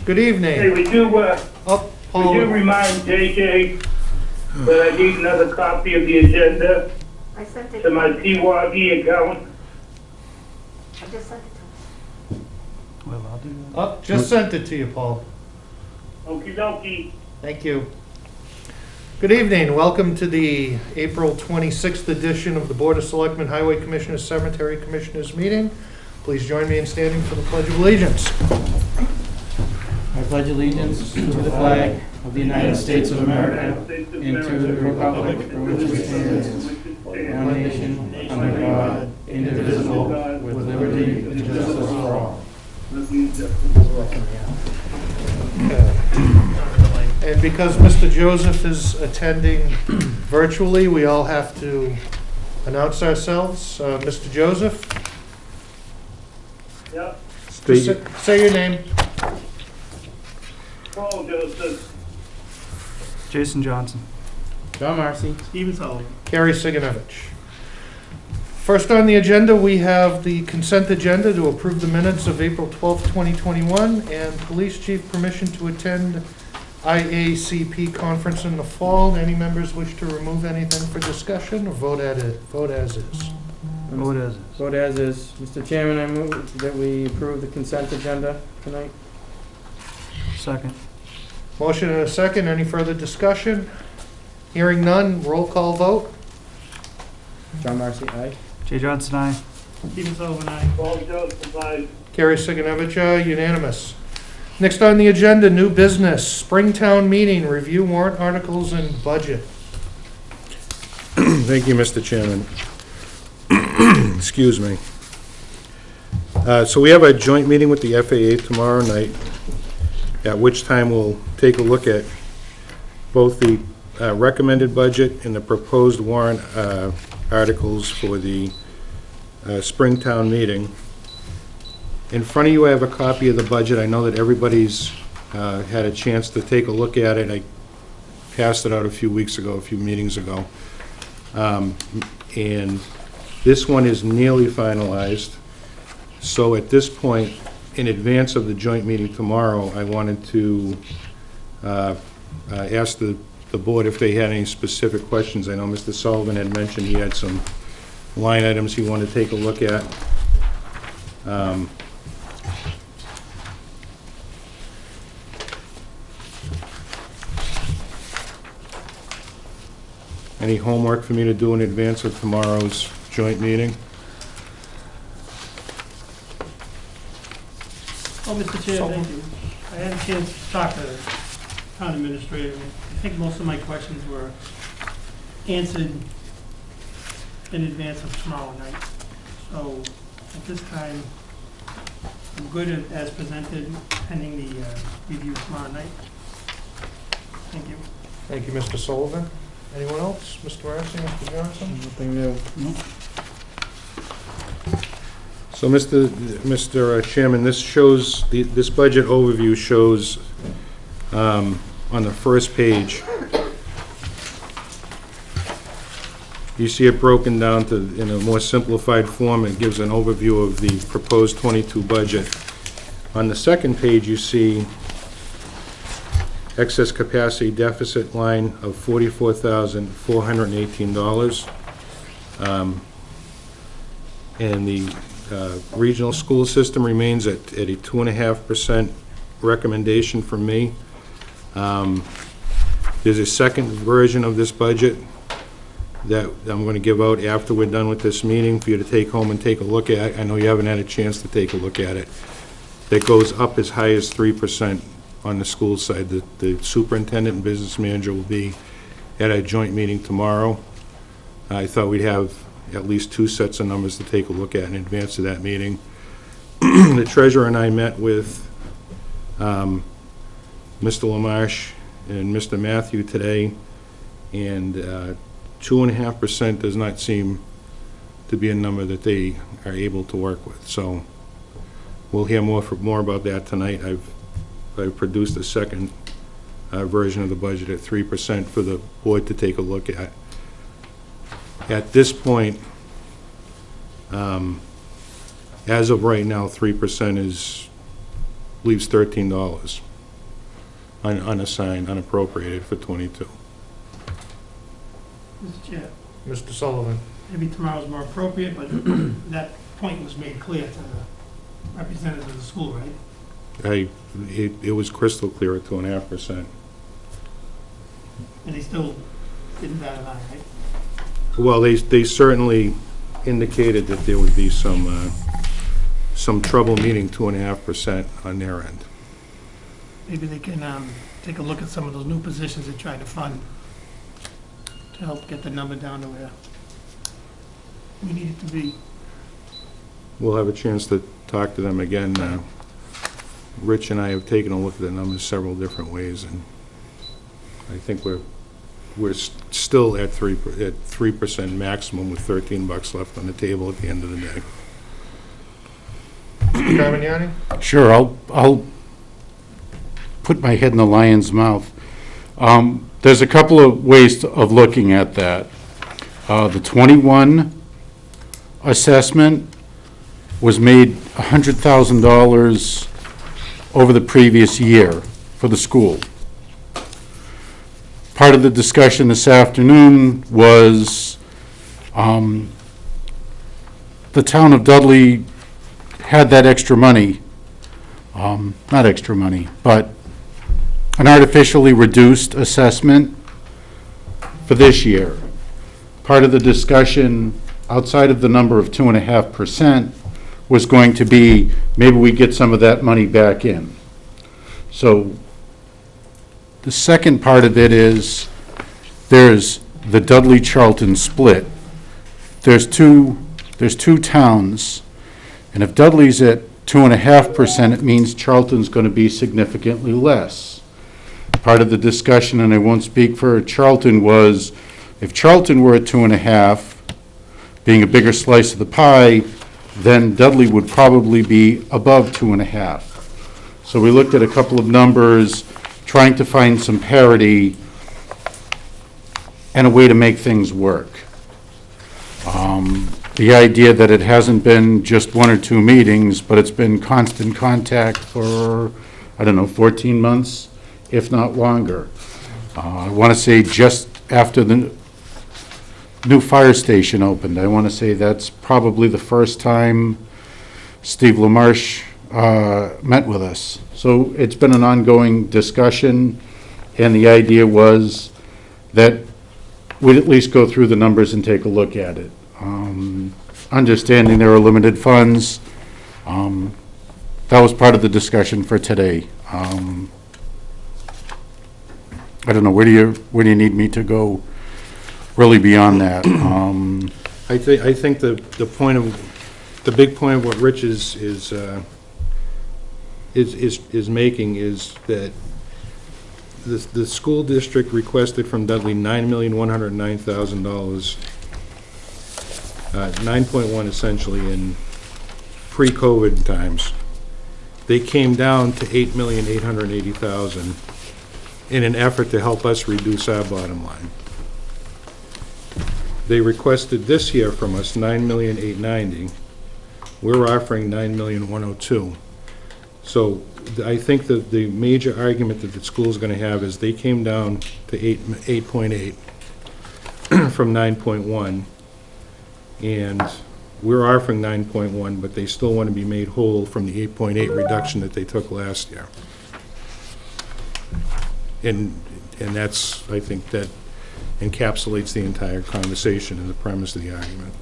Good Hey, evening. would you Paul. remind JJ that I need another copy of the agenda I sent it. to my PWAG account? I just sent it to him. Well, I'll do that. Oh, just sent it to you, Paul. Okey dokey. Thank you. Good evening. Welcome to the April 26th edition of the Board of Selectmen Highway Commissioners Cemetery Commissioners meeting. Please join me in standing for the Pledge of Allegiance. I pledge allegiance to the flag of the United States of America and to the republic for which it stands, one nation, under God, indivisible, with liberty and justice for all. And because Mr. Joseph is attending virtually, we all have to announce ourselves. Mr. Joseph, Yep, say your name. Paul Joseph. Jason Johnson. John Marcy. Stephen Sullivan. Carrie Siganovich. First on the agenda, we have the consent agenda to approve the minutes of April 12th, 2021, and police chief permission to attend IACP conference in the fall. Any members wish to remove anything for discussion or vote as is? Vote as is. Vote as is. Mr. Chairman, I move that we approve the consent agenda tonight. Second. Motion and a second. Any further discussion? Hearing none, roll call vote. John Marcy, aye. Jay Johnson, aye. Stephen Sullivan, aye. Paul Joseph, aye. Carrie Siganovich, aye, unanimous. Next on the agenda, new business, Springtown meeting, review warrant articles and budget. Thank you, Mr. Chairman. Excuse me. So we have a joint meeting with the FAA tomorrow night, at which time we'll take a look at both the recommended budget and the proposed warrant articles for the Springtown meeting. In front of you, I have a copy of the budget. I know that everybody's had a chance to take a look at it. I passed it out a few meetings ago. And this one is nearly finalized. So at this point, in advance of the joint meeting tomorrow, I wanted to ask the board if they had any specific questions. I know Mr. Sullivan had mentioned he had some line items he wanted to take a look at. Any homework for me to do in advance of tomorrow's joint meeting? Oh, Mr. Chair, thank you. I had a chance to talk to the town administrator. I think most of my questions were answered in advance of tomorrow night. So at this time, I'm good as presented, pending the review tomorrow night. Thank you. Thank you, Mr. Sullivan. Anyone else? Mr. Marcy, Mr. Johnson? Nothing new. So, Mr. Chairman, this shows, this budget overview shows on the first page, you see it broken down to, in a more simplified form. It gives an overview of the proposed 22 budget. On the second page, you see excess capacity deficit line of $44,418. And the regional school system remains at a 2.5% recommendation from me. There's a second version of this budget that I'm going to give out after we're done with this meeting for you to take home and take a look at. I know you haven't had a chance to take a look at it. That goes up as high as 3% on the school side. The superintendent and business manager will be at a joint meeting tomorrow. I thought we'd have at least two sets of numbers to take a look at in advance of that meeting. The treasurer and I met with Mr. LaMarche and Mr. Matthew today, and 2.5% does not seem to be a number that they are able to work with. So we'll hear more about that tonight. I've produced a second version of the budget at 3% for the board to take a look at. At this point, as of right now, 3% leaves $13. unassigned, unappropriated for '22. Mr. Chair, Mr. Sullivan. maybe tomorrow's more appropriate, but that point was made clear to the representatives of the school, right? It was crystal clear at 2.5%. And they still didn't bat an eye, right? Well, they certainly indicated that there would be some trouble meeting 2.5% on their end. Maybe they can take a look at some of those new positions they tried to fund to help get the number down to where we need it to be. We'll have a chance to talk to them again. Rich and I have taken a look at the numbers several different ways, and I think we're still at 3% maximum with $13 left on the table at the end of the day. Mr. Carmignani? Sure, I'll put my head in the lion's mouth. There's a couple of ways of looking at that. The 21 assessment was made $100,000 over the previous year for the school. Part of the discussion this afternoon was the town of Dudley had that extra money, not extra money, but an artificially reduced assessment for this year. Part of the discussion outside of the number of 2.5% was going to be maybe we get some of that money back in. So the second part of it is there's the Dudley Charlton split. There's two towns, and if Dudley's at 2.5%, it means Charlton's going to be significantly less. Part of the discussion, and I won't speak for Charlton, was if Charlton were at 2.5, being a bigger slice of the pie, then Dudley would probably be above 2.5. So we looked at a couple of numbers, trying to find some parity and a way to make things work. The idea that it hasn't been just 1 or 2 meetings, but it's been constant contact for, 14 months, if not longer. I want to say just after the new fire station opened, I want to say that's probably the first time Steve LaMarche met with us. So it's been an ongoing discussion, and the idea was that we'd at least go through the numbers and take a look at it. Understanding there are limited funds, that was part of the discussion for today. I don't know, where do you need me to go really beyond that? I think the big point of what Rich is making is that the school district requested from Dudley $9,109,000, 9.1 essentially in pre-COVID times. They came down to $8,880,000 in an effort to help us reduce our bottom line. They requested this year from us $9,890,000. We're offering $9,102,000. So I think that the major argument that the school is going to have is they came down to 8.8 from 9.1, and we're offering 9.1, but they still want to be made whole from the 8.8 reduction that they took last year. And that's, I think, that encapsulates the entire conversation and the premise of the argument.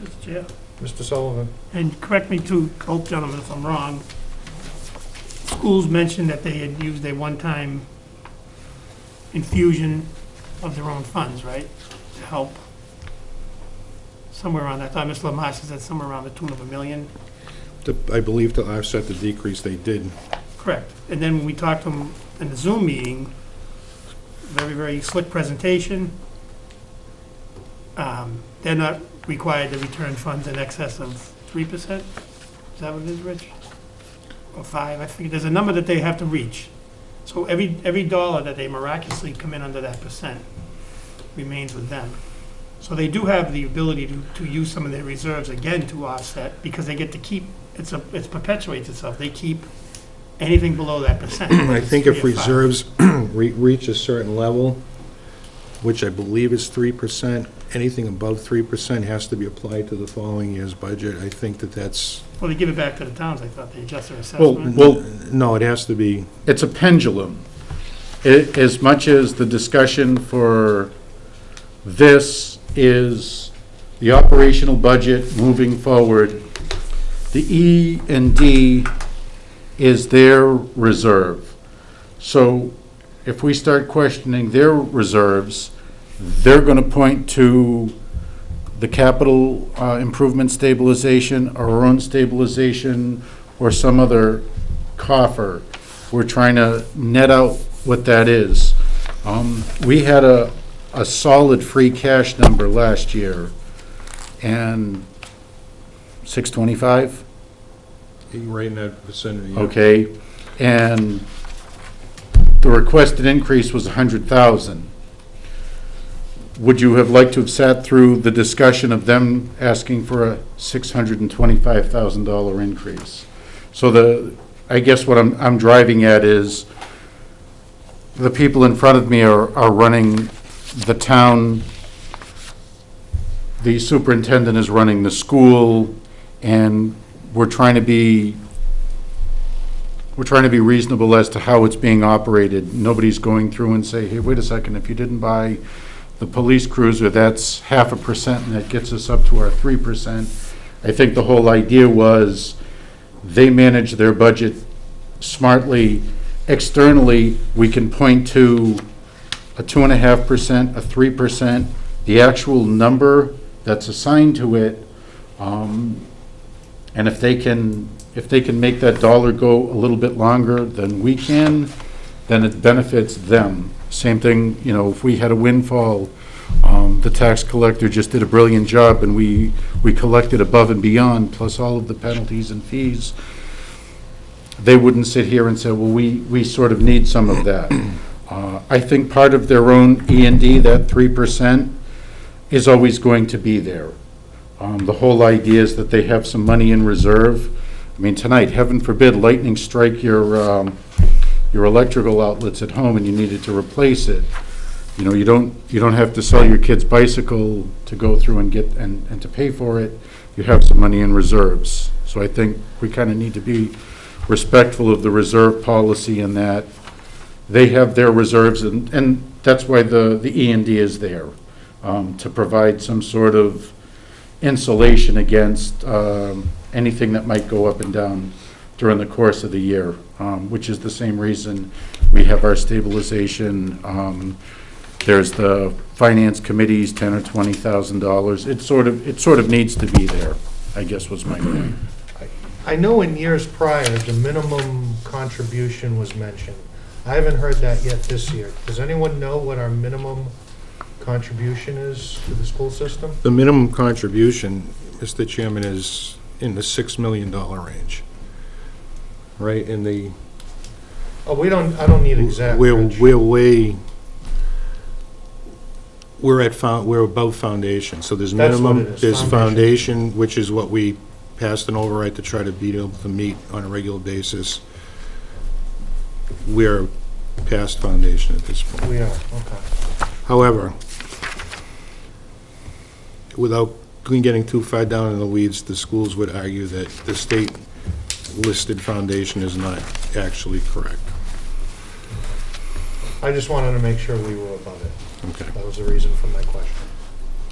Mr. Chair, Mr. Sullivan. and correct me too, both gentlemen, if I'm wrong. Schools mentioned that they had used a one-time infusion of their own funds, right? To help somewhere around that. I thought Mr. LaMarche said somewhere around the tune of $1 million. I believe to offset the decrease they did. Correct. And then when we talked to them in the Zoom meeting, very, very slick presentation. They're not required to return funds in excess of 3%? Is that what it is, Rich? Or 5? I think there's a number that they have to reach. So every dollar that they miraculously come in under that percent remains with them. So they do have the ability to use some of their reserves again to offset, because they get to keep, it perpetuates itself. They keep anything below that percent. I think if 3 or 5. reserves reach a certain level, which I believe is 3%, anything above 3% has to be applied to the following year's budget. I think that's, Well, they give it back to the towns, I thought, they adjust their Well, assessment. no, it has to be, It's a pendulum. As much as the discussion for this is the operational budget moving forward, the E and D is their reserve. So if we start questioning their reserves, they're going to point to the capital improvement stabilization, or our own stabilization, or some other coffer. We're trying to net out what that is. We had a solid free cash number last year, and 625? right in that vicinity. Yeah. Okay, and the requested increase was 100,000. Would you have liked to have sat through the discussion of them asking for a $625,000 increase? So I guess what I'm driving at is, the people in front of me are running the town, the superintendent is running the school, and we're trying to be reasonable as to how it's being operated. Nobody's going through and say, hey, wait a second, if you didn't buy the police cruiser, that's 0.5%, and that gets us up to our 3%. I think the whole idea was they manage their budget smartly. Externally, we can point to a 2.5%, a 3%, the actual number that's assigned to it, and if they can make that dollar go a little bit longer than we can, then it benefits them. Same thing, if we had a windfall, the tax collector just did a brilliant job, and we collected above and beyond, plus all of the penalties and fees. They wouldn't sit here and say, well, we sort of need some of that. I think part of their own E&D, that 3%, is always going to be there. The whole idea is that they have some money in reserve. I mean, tonight, heaven forbid, lightning strike your electrical outlets at home and you needed to replace it. You don't have to sell your kid's bicycle to go through and get and to pay for it. You have some money in reserves. So I think we kind of need to be respectful of the reserve policy in that they have their reserves, and that's why the E&D is there, to provide some sort of insulation against anything that might go up and down during the course of the year, which is the same reason we have our stabilization. There's the finance committee's $10,000 or $20,000. It sort of needs to be there, I guess was my point. I know in years prior, the minimum contribution was mentioned. I haven't heard that yet this year. Does anyone know what our minimum contribution is to the school system? The minimum contribution, Mr. Chairman, is in the $6 million range. Right, in the... Oh, I don't need exact, Rich. We're above foundation, so there's That's what minimum, it is, there's foundation. foundation, which is what we passed an override to try to be able to meet on a regular basis. We're past foundation at this point. We are, okay. However, without getting too far down in the weeds, the schools would argue that the state listed foundation is not actually correct. I just wanted to make sure we were above it. Okay, That was the reason for my question.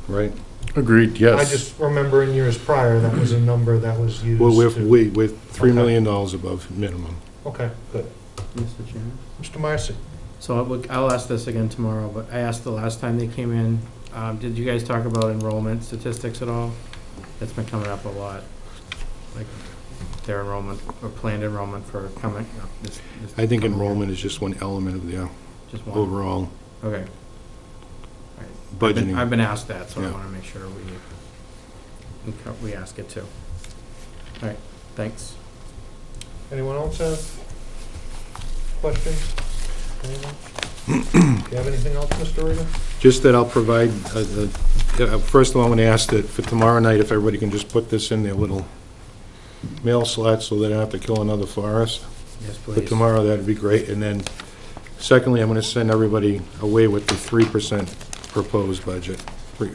right? Agreed, yes. I just remember in years prior, that was a number that was used Well, we're to... $3 million above minimum. Okay, good. Mr. Chairman? Mr. Marcy? So I'll ask this again tomorrow, but I asked the last time they came in, did you guys talk about enrollment statistics at all? That's been coming up a lot, like their enrollment or planned enrollment for coming up this I think coming year. enrollment is just one element of the Just one? overall Okay. budgeting. I've been asked that, so I Yeah. want to make sure we ask it too. All right, thanks. Anyone else have questions? Anyone? Do you have anything else, Mr. Reader? Just that I'll provide, first of all, I'm going to ask that for tomorrow night, if everybody can just put this in their little mail slot so they don't have to kill another forest. Yes, for please. tomorrow, that'd be great. And then, secondly, I'm gonna send everybody away with the 3% proposed budget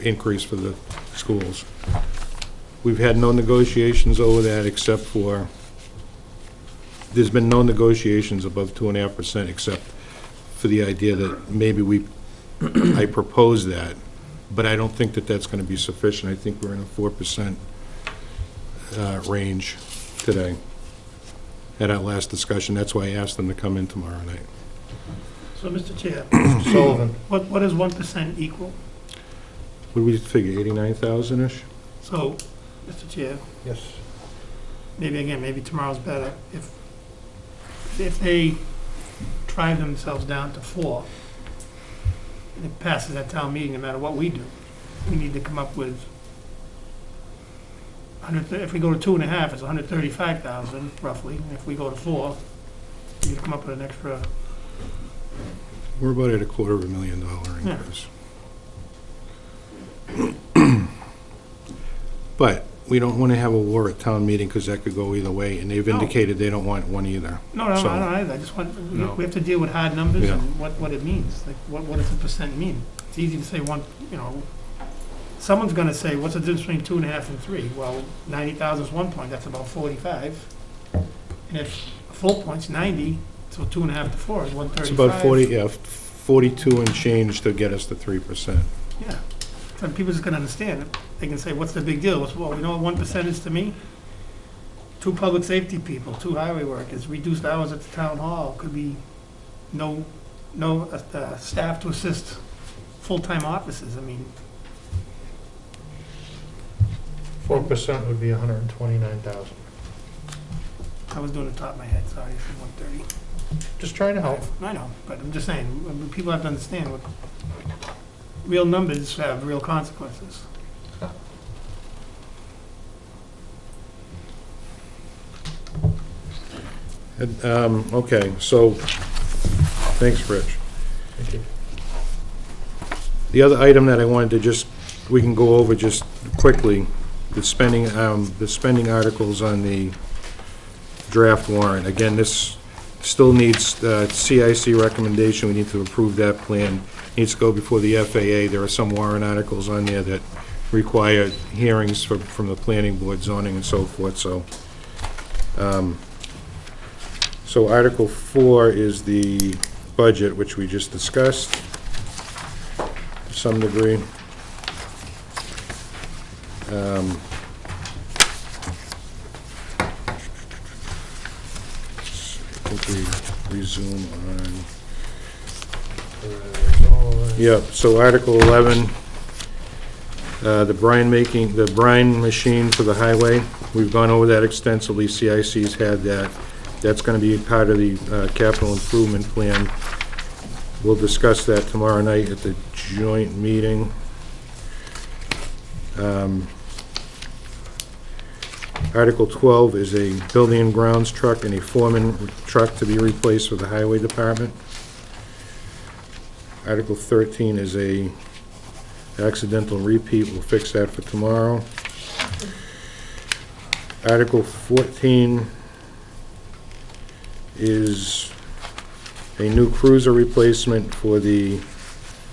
increase for the schools. We've had no negotiations over that except for, there's been no negotiations above 2.5% except for the idea that maybe I propose that, but I don't think that that's gonna be sufficient. I think we're in a 4% range today at our last discussion. That's why I asked them to come in tomorrow night. So, Mr. Chair, Mr. Sullivan. what does 1% equal? What do we figure, 89,000-ish? So, Mr. Chair, Yes. maybe tomorrow's better. If they drive themselves down to 4, and it passes at town meeting, no matter what we do, we need to come up with, if we go to 2.5, it's 135,000 roughly. And if we go to 4, we need to come up with an extra. We're about at a $250,000 Yeah. increase. But we don't want to have a war at town meeting because that could go either way, and they've No. indicated they don't want one either. No, I So- don't either. I just want, No. we have to deal with hard numbers Yeah. and what it means. Like, what does a percent mean? It's easy to say one, someone's gonna say, what's the difference between 2.5 and 3? Well, 90,000 is 1 point, that's about 45. And if a full point's 90, so 2.5 to 4 is 135. It's about 42 and change to get us to 3%. Yeah. So people just gonna understand. They can say, what's the big deal? Well, you know what 1% is to me? 2 public safety people, 2 highway workers, reduced hours at the town hall, could be no staff to assist full-time offices. I mean, 4% would be 129,000. I was doing the top of my head, sorry, for 130. Just trying to help. I know, but I'm just saying, people have to understand what real numbers have real consequences. Okay, so, thanks, Rich. Thank you. The other item that I wanted to we can go over just quickly, the spending articles on the draft warrant. Again, this still needs CIC recommendation. We need to approve that plan. Needs to go before the FAA. There are some warrant articles on there that require hearings from the planning board, zoning, and so forth. So Article 4 is the budget, which we just discussed to some degree. I think we resume on. Yep, so Article 11, the brine machine for the highway. We've gone over that extensively. CIC's had that. That's going to be part of the capital improvement plan. We'll discuss that tomorrow night at the joint meeting. Article 12 is a building and grounds truck and a foreman truck to be replaced for the highway department. Article 13 is a accidental repeat. We'll fix that for tomorrow. Article 14 is a new cruiser replacement for the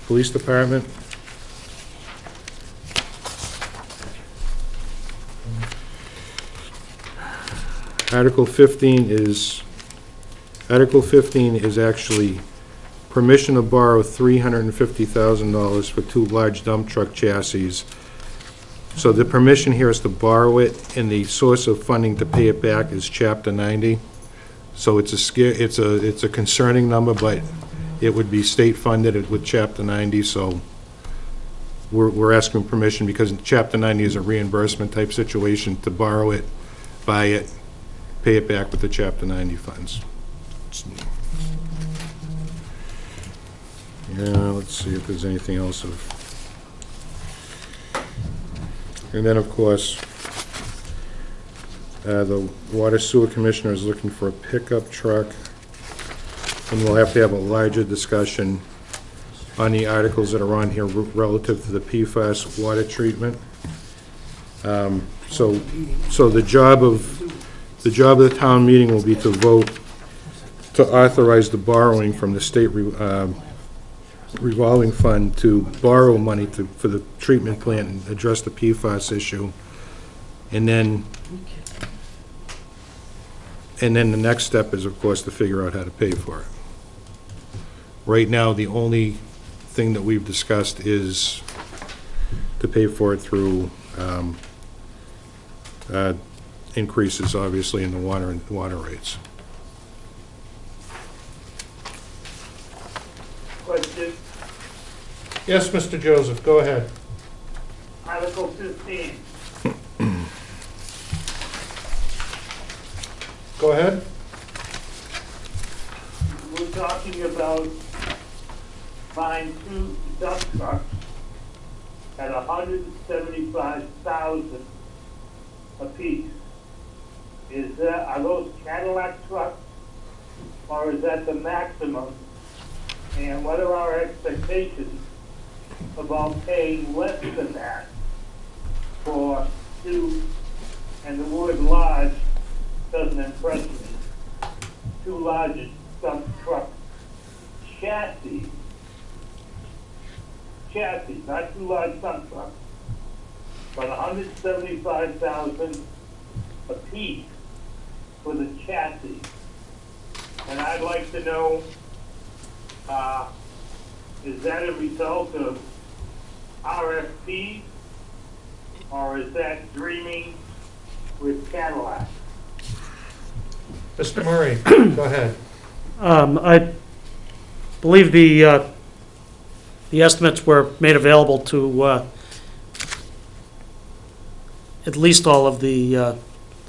police department. Article 15 is actually permission to borrow $350,000 for 2 large dump truck chassis. So the permission here is to borrow it, and the source of funding to pay it back is Chapter 90. So it's a concerning number, but it would be state funded with Chapter 90. So we're asking permission because Chapter 90 is a reimbursement type situation to borrow it, buy it, pay it back with the Chapter 90 funds. Yeah, let's see if there's anything else of. And then, of course, the Water Sewer Commissioner is looking for a pickup truck, and we'll have to have a larger discussion on the articles that are on here relative to the PFAS water treatment. So the job of the town meeting will be to vote to authorize the borrowing from the state revolving fund to borrow money for the treatment plant and address the PFAS issue. And then the next step is, of course, to figure out how to pay for it. Right now, the only thing that we've discussed is to pay for it through increases, obviously, in the water rates. Question, Yes, Mr. Joseph, go ahead. Article 15. Go ahead. We're talking about buying 2 dump trucks at $175,000 apiece. Are those Cadillac trucks, or is that the maximum? And what are our expectations about paying less than that for 2, and the word large doesn't impress me, 2 large dump truck chassis, not 2 large dump trucks, but $175,000 apiece for the chassis. And I'd like to know, is that a result of RFP, or is that dreaming with Cadillac? Mr. Murray, go ahead. I believe the estimates were made available to at least all of the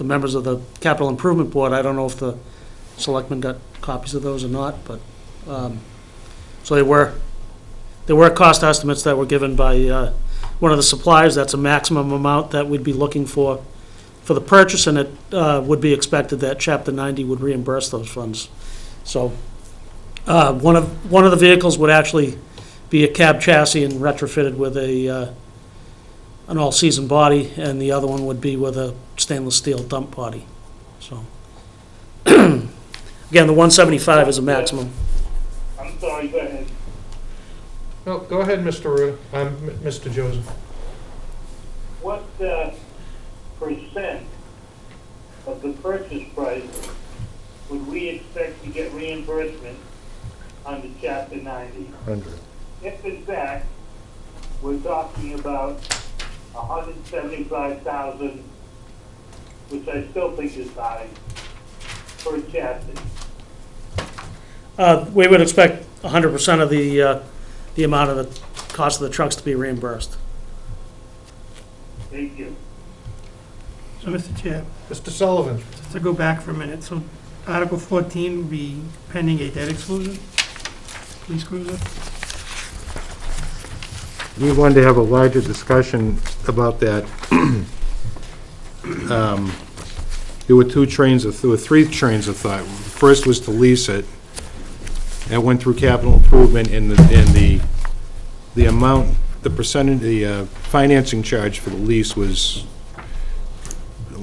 members of the Capital Improvement Board. I don't know if the selectmen got copies of those or not, but, so there were cost estimates that were given by one of the suppliers. That's a maximum amount that we'd be looking for the purchase, and it would be expected that Chapter 90 would reimburse those funds. So one of the vehicles would actually be a cab chassis and retrofitted with an all-season body, and the other one would be with a stainless steel dump body. So again, the 175 is a maximum. I'm sorry, go ahead. No, go ahead, Mr. Joseph. What percent of the purchase price would we expect to get reimbursement under Chapter 90? 100. If in fact, we're talking about $175,000, which I still think is high, per chassis. We would expect 100% of the amount of the cost of the trucks to be reimbursed. Thank you. So, Mr. Chair, Mr. Sullivan. just to go back for a minute, so Article 14 would be pending a debt exclusion, police cruiser? We wanted to have a larger discussion about that. There were 3 trains of thought. First was to lease it. That went through capital improvement, and the amount, the percentage, the financing charge for the lease was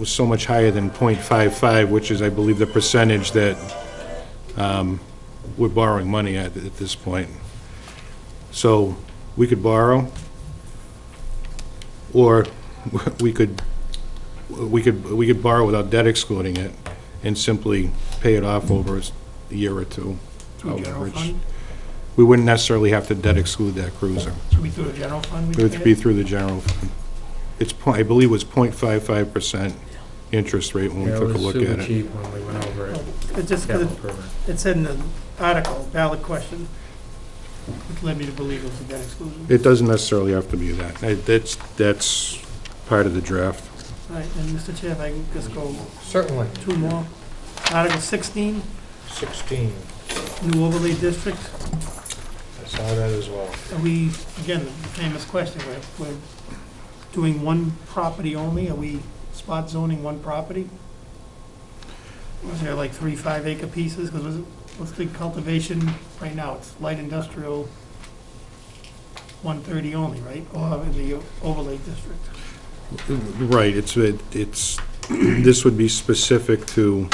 so much higher than 0.55, which is, I believe, the percentage that we're borrowing money at this point. So we could borrow, or we could borrow without debt excluding it and simply pay it off over a year or two. Through general Which fund? we wouldn't necessarily have to debt exclude that cruiser. Should we through the general fund? It would be through the general fund. I believe it was 0.55% interest rate when we Yeah, took a was look super at it. cheap when we went over it. It's just Capital because improvement. it said in the article, valid question, which led me to believe it was a debt exclusion. It doesn't necessarily have to be that. That's part of the draft. All right, and Mr. Chair, if I can just go Certainly. 2 more. Article 16, 16. new overlay district. I saw that as well. Are we, again, the famous question, we're doing one property only? Are we spot zoning one property? Was there like 3 5-acre pieces? Because what's the cultivation right now? It's light industrial 130 only, right? Or in the overlay district? Right, it's, this would be specific to,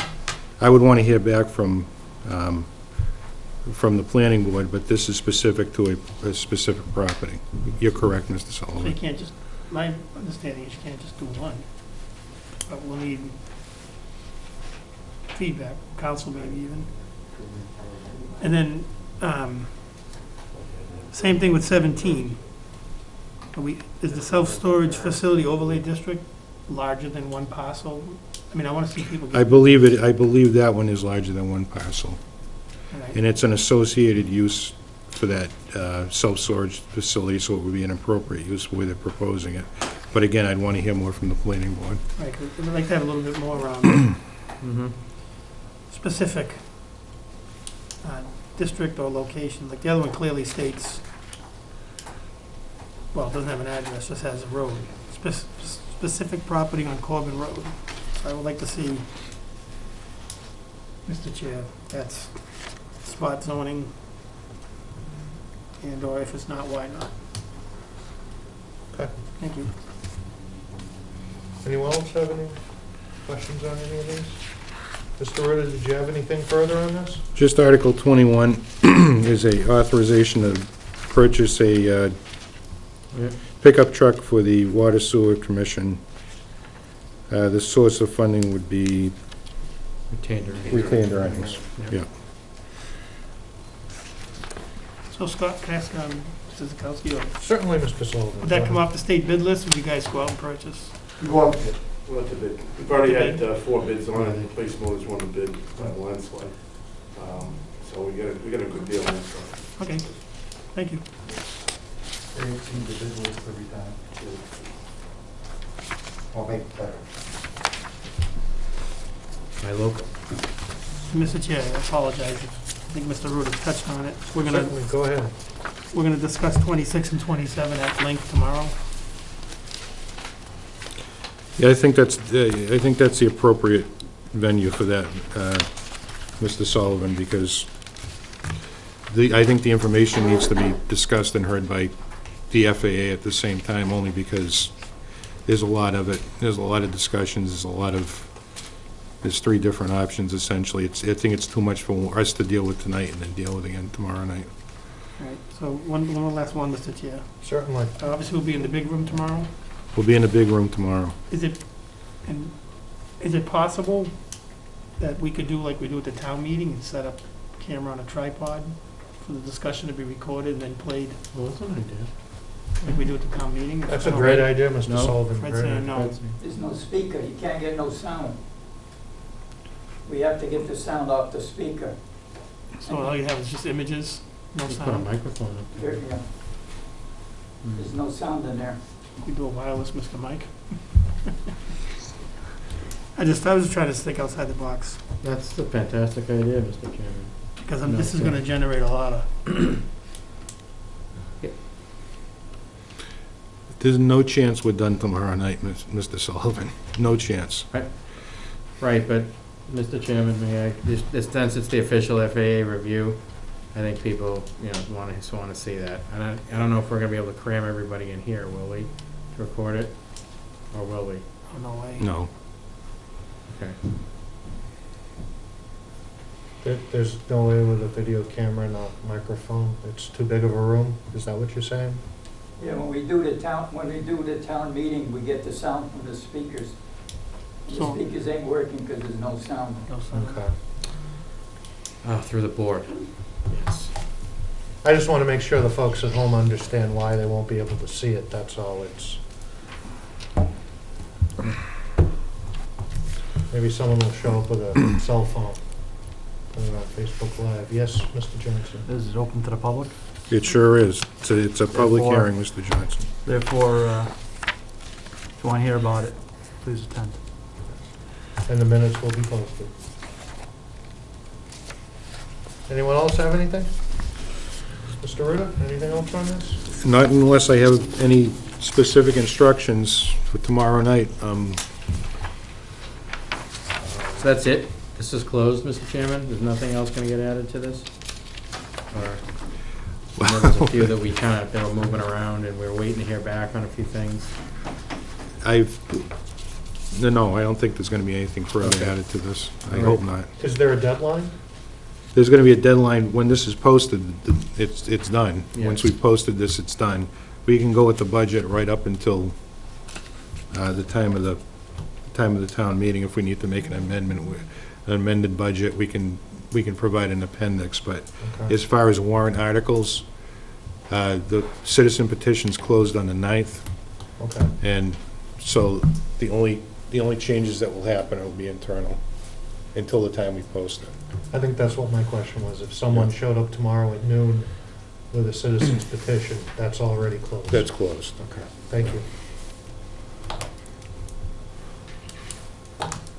I would want to hear back from from the planning board, but this is specific to a specific property. You're correct, Mr. So you Sullivan. can't just, my understanding is you can't just do one. But we'll need feedback, council maybe even. And then, same thing with 17. Is the self-storage facility overlay district larger than one parcel? I mean, I want to see people get. I believe that one is larger than one parcel. Right. And it's an associated use for that self-storage facility, so it would be an appropriate use where they're proposing it. But again, I'd want to hear more from the planning board. Right, 'cause I'd like to have a little bit more Mm-hmm. specific district or location. Like the other one clearly states, well, it doesn't have an address, just has a road. Specific property on Corbin Road. So I would like to see, Mr. Chair, that's spot zoning, and or if it's not, why not? Okay. Thank you. Anyone else have any questions on any of these? Mr. Ritter, did you have anything further on this? Just Article 21 is a authorization to purchase a pickup truck for the Water Sewer Commission. The source of funding would be retained earnings. Yeah. So Scott, can I ask, Mr. Zakowski, or Certainly, Mr. Sullivan. would that come off the state bid list, or would you guys go out and purchase? Go out to bid. Go out to bid. We've already had 4 bids on it. Place Motors won the bid by a landslide. So we got a good deal on it. So. Okay, thank you. My local. Mr. Chair, I apologize. I think Mr. Ruda touched on it. Certainly, go ahead. We're gonna discuss 26 and 27 at length tomorrow. Yeah, I think that's the appropriate venue for that, Mr. Sullivan, because I think the information needs to be discussed and heard by the FAA at the same time, only because there's a lot of it, there's a lot of discussions, there's 3 different options essentially. I think it's too much for us to deal with tonight and then deal with again tomorrow night. All right, so one last one, Mr. Chair. Certainly. Obviously, we'll be in the big room tomorrow. We'll be in the big room tomorrow. Is it possible that we could do like we do at the town meeting and set up a camera on a tripod for the discussion to be recorded and then played Well, that's an idea. like we do at the town meeting? That's a great idea, Mr. No. Sullivan. Fred's Great saying idea. no. There's no speaker, you can't get no sound. We have to get the sound off the speaker. So all you have is just images, no Just put a sound. microphone up There there. you go. There's no sound in there. We do a wireless, Mr. Mike. I was just trying to think outside the box, That's a fantastic idea, Mr. Chairman. because No, this is sure. gonna generate a lot of, There's no chance we're done tomorrow night, Mr. Sullivan. No chance. Right, but, Mr. Chairman, may I, since it's the official FAA review, I think people, want to see that. And I don't know if we're going to be able to cram everybody in here, will we, to record it? Or will we? oh, no way. No. Okay. There's no way with a video camera and a microphone. It's too big of a room. Is that what you're saying? Yeah, when we do the town meeting, we get the sound from the speakers. The So- speakers ain't working because there's no sound. No sound. Okay. Through the board. Yes. I just want to make sure the folks at home understand why they won't be able to see it, that's all. Maybe someone will show up with a cell phone. Put it on Facebook Live. Yes, Mr. Johnson? Is it open to the public? It sure is. It's a public Therefore- hearing, Mr. Johnson. Therefore, if you want to hear about it, please attend. And the minutes will be posted. Anyone else have anything? Mr. Ritter, anything else on this? Not unless I have any specific instructions for tomorrow night. So that's it? This is closed, Mr. Chairman? There's nothing else going to get added to this? Or, I know there's a few that they were moving around and we were waiting to hear back on a few things. No, I don't think there's going to be anything further Okay. added to this. I All hope right. not. Is there a deadline? there's gonna be a deadline, when this is posted, it's done. Once Yes. we've posted this, it's done. We can go with the budget right up until the time of the town meeting. If we need to make an amendment, an amended budget, we can provide an appendix. But Okay. as far as warrant articles, the citizen petitions closed on the 9th, Okay. and so the only changes that will happen will be internal until the time we post it. I think that's what my question was. If someone showed up tomorrow at noon with a citizen's petition, that's already closed. That's closed. Okay, thank you.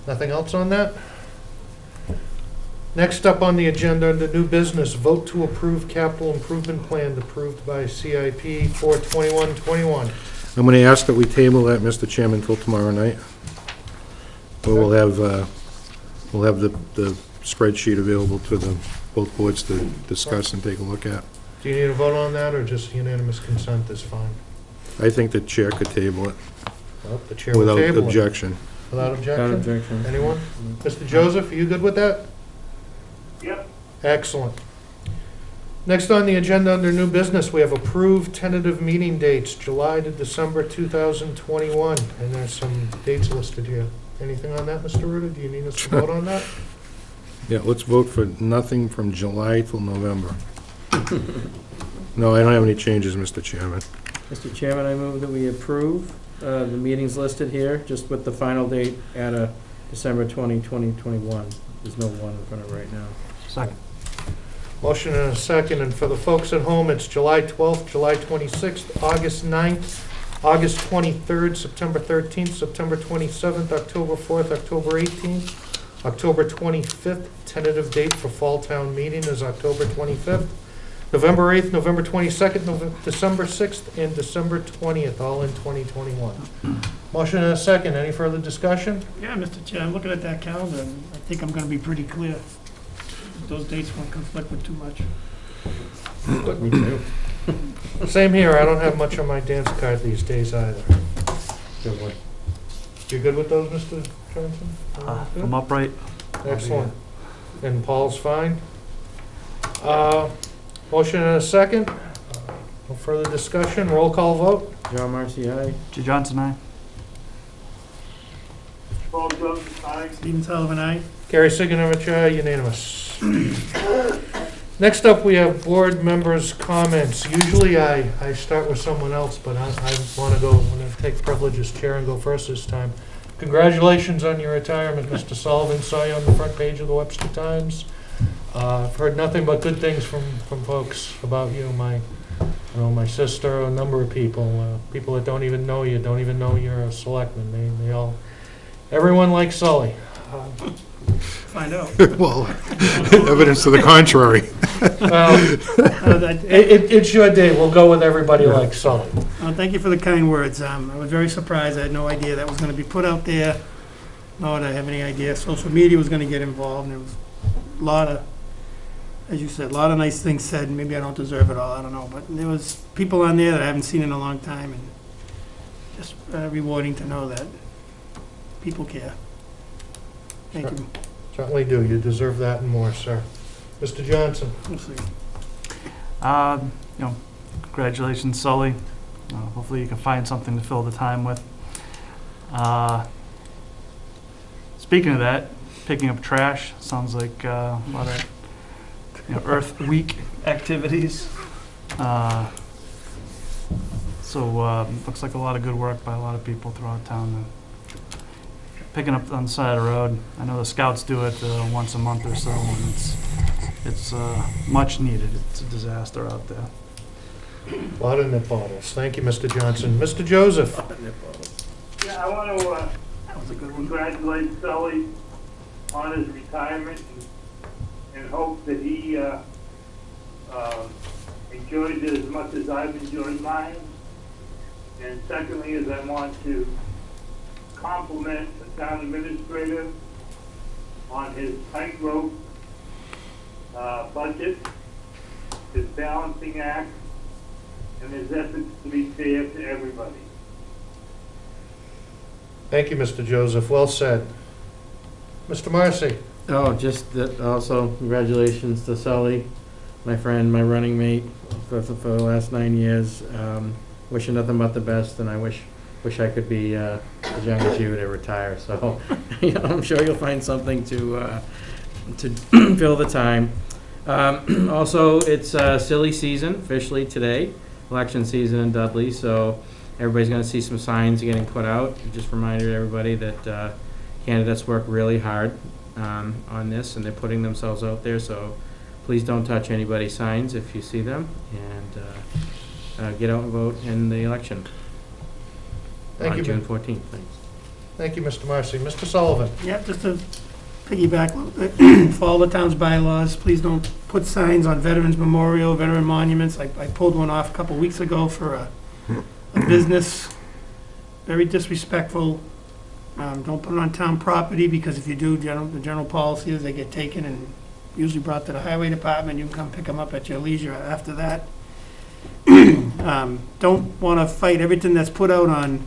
Nothing else on that? Next up on the agenda, under new business, vote to approve capital improvement plan approved by CIP for 21-21. I'm going to ask that we table that, Mr. Chairman, until tomorrow night. But we'll have the spreadsheet available to both boards to discuss and take a look at. Do you need a vote on that, or just unanimous consent is fine? I think the chair could table it Well, the chair will without table it. objection. Without Without objection? objection. Anyone? Mr. Joseph, are you good with that? Yep. Excellent. Next on the agenda, under new business, we have approved tentative meeting dates, July to December 2021, and there's some dates listed here. Anything on that, Mr. Ruda? Do you need us to vote on that? Yeah, let's vote for nothing from July till November. No, I don't have any changes, Mr. Chairman. Mr. Chairman, I move that we approve the meetings listed here, just with the final date at December 2021. There's no one in front of it right now. Second. Motion and a second, and for the folks at home, it's July 12th, July 26th, August 9th, August 23rd, September 13th, September 27th, October 4th, October 18th, October 25th. Tentative date for fall town meeting is October 25th. November 8th, November 22nd, December 6th, and December 20th, all in 2021. Motion and a second. Any further discussion? Yeah, Mr. Chair, I'm looking at that calendar, and I think I'm gonna be pretty clear. Those dates won't conflict with too much. Me too. Same here. I don't have much on my dance card these days either. Good one. You good with those, Mr. Johnson? I'm upright. Excellent. And Paul's fine? Motion and a second. No further discussion. Roll call vote. John Marcy, aye. Jay Johnson, aye. Paul Jones, aye. Stephen Sullivan, aye. Gary Siganovich, aye, unanimous. Next up, we have board members' comments. Usually I start with someone else, but I want to take privilege as chair and go first this time. Congratulations on your retirement, Mr. Sullivan. Saw you on the front page of the Webster Times. I've heard nothing but good things from folks about you, my sister, a number of people, people that don't even know you, don't even know you're a selectman. They all, everyone likes Sully. Find out. Well, evidence to the contrary. Well, it's your day. We'll go with everybody likes Sully. Thank you for the kind words. I was very surprised. I had no idea that was gonna be put out there. Nor did I have any idea social media was gonna get involved, and there was a lot of, as you said, a lot of nice things said, and maybe I don't deserve it all, I don't know, but there was people on there that I haven't seen in a long time, and just rewarding to know that people care. Thank you. Certainly do. You deserve that and more, sir. Mr. Johnson. We'll see. Congratulations, Sully. Hopefully you can find something to fill the time with. Speaking of that, picking up trash sounds like a lot of Earth Week activities. Looks like a lot of good work by a lot of people throughout town. Picking up on the side of the road. I know the scouts do it once a month or so, and it's much needed. It's a disaster out there. A lot of nip bottles. Thank you, Mr. Johnson. Mr. Joseph. Yeah, I want to congratulate Sully on his retirement and hope that he enjoys it as much as I've enjoyed mine. And secondly, is I want to compliment the town administrator on his tightrope budget, his balancing act, and his efforts to be fair to everybody. Thank you, Mr. Joseph. Well said. Mr. Marcy. Oh, just that, also congratulations to Sully, my friend, my running mate for the last 9 years. Wish you nothing but the best, and I wish I could be as young as you to retire. So, I'm sure you'll find something to fill the time. Also, it's silly season officially today, election season in Dudley. So everybody's going to see some signs getting put out. Just reminded everybody that candidates work really hard on this, and they're putting themselves out there. So please don't touch anybody's signs if you see them, and get out and vote in the election. Thank you. On June 14th. Thanks. Thank you, Mr. Marcy. Mr. Sullivan? Yep, just to piggyback a little bit, follow the town's bylaws, please don't put signs on Veterans Memorial, veteran monuments. I pulled one off a couple weeks ago for a business, very disrespectful. Don't put it on town property, because if you do, the general policy is they get taken and usually brought to the highway department. You can come pick them up at your leisure after that. Don't want to fight everything that's put out on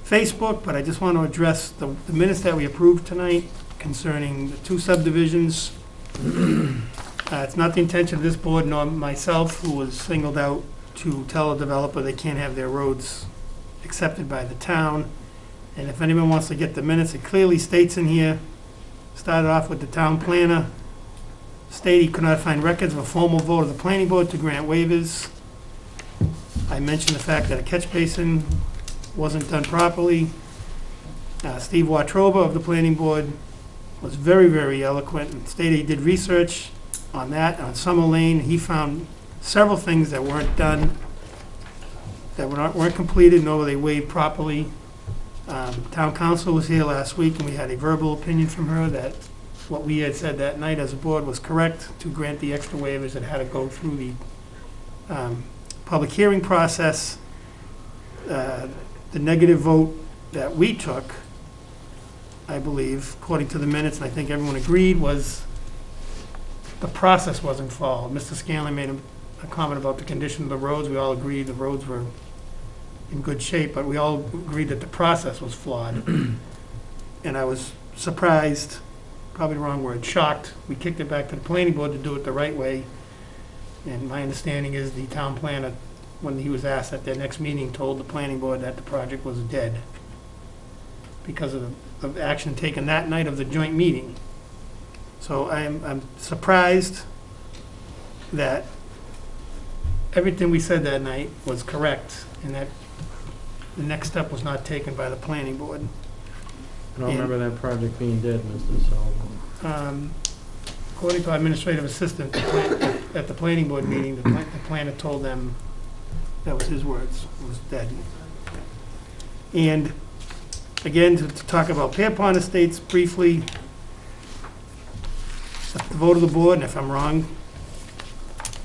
Facebook, but I just want to address the minutes that we approved tonight concerning the 2 subdivisions. It's not the intention of this board nor myself, who was singled out, to tell a developer they can't have their roads accepted by the town. And if anyone wants to get the minutes, it clearly states in here, started off with the town planner, stated he could not find records of a formal vote of the planning board to grant waivers. I mentioned the fact that a catch basin wasn't done properly. Steve Watroba of the planning board was very, very eloquent and stated he did research on that, on Summer Lane. He found several things that weren't done, that weren't completed, nor were they waived properly. Town council was here last week, and we had a verbal opinion from her that what we had said that night as a board was correct, to grant the extra waivers that had to go through the public hearing process. The negative vote that we took, I believe, according to the minutes, and I think everyone agreed, was the process wasn't followed. Mr. Scanlon made a comment about the condition of the roads. We all agreed the roads were in good shape, but we all agreed that the process was flawed. And I was surprised, probably the wrong word, shocked. We kicked it back to the planning board to do it the right way. And my understanding is the town planner, when he was asked at their next meeting, told the planning board that the project was dead because of the action taken that night of the joint meeting. So I'm surprised that everything we said that night was correct, and that the next step was not taken by the planning board. I don't remember that project being dead, Mr. Sullivan. According to our administrative assistant at the planning board meeting, the planner told them, that was his words, it was dead. And again, to talk about Pierpont Estates briefly, the vote of the board, and if I'm wrong,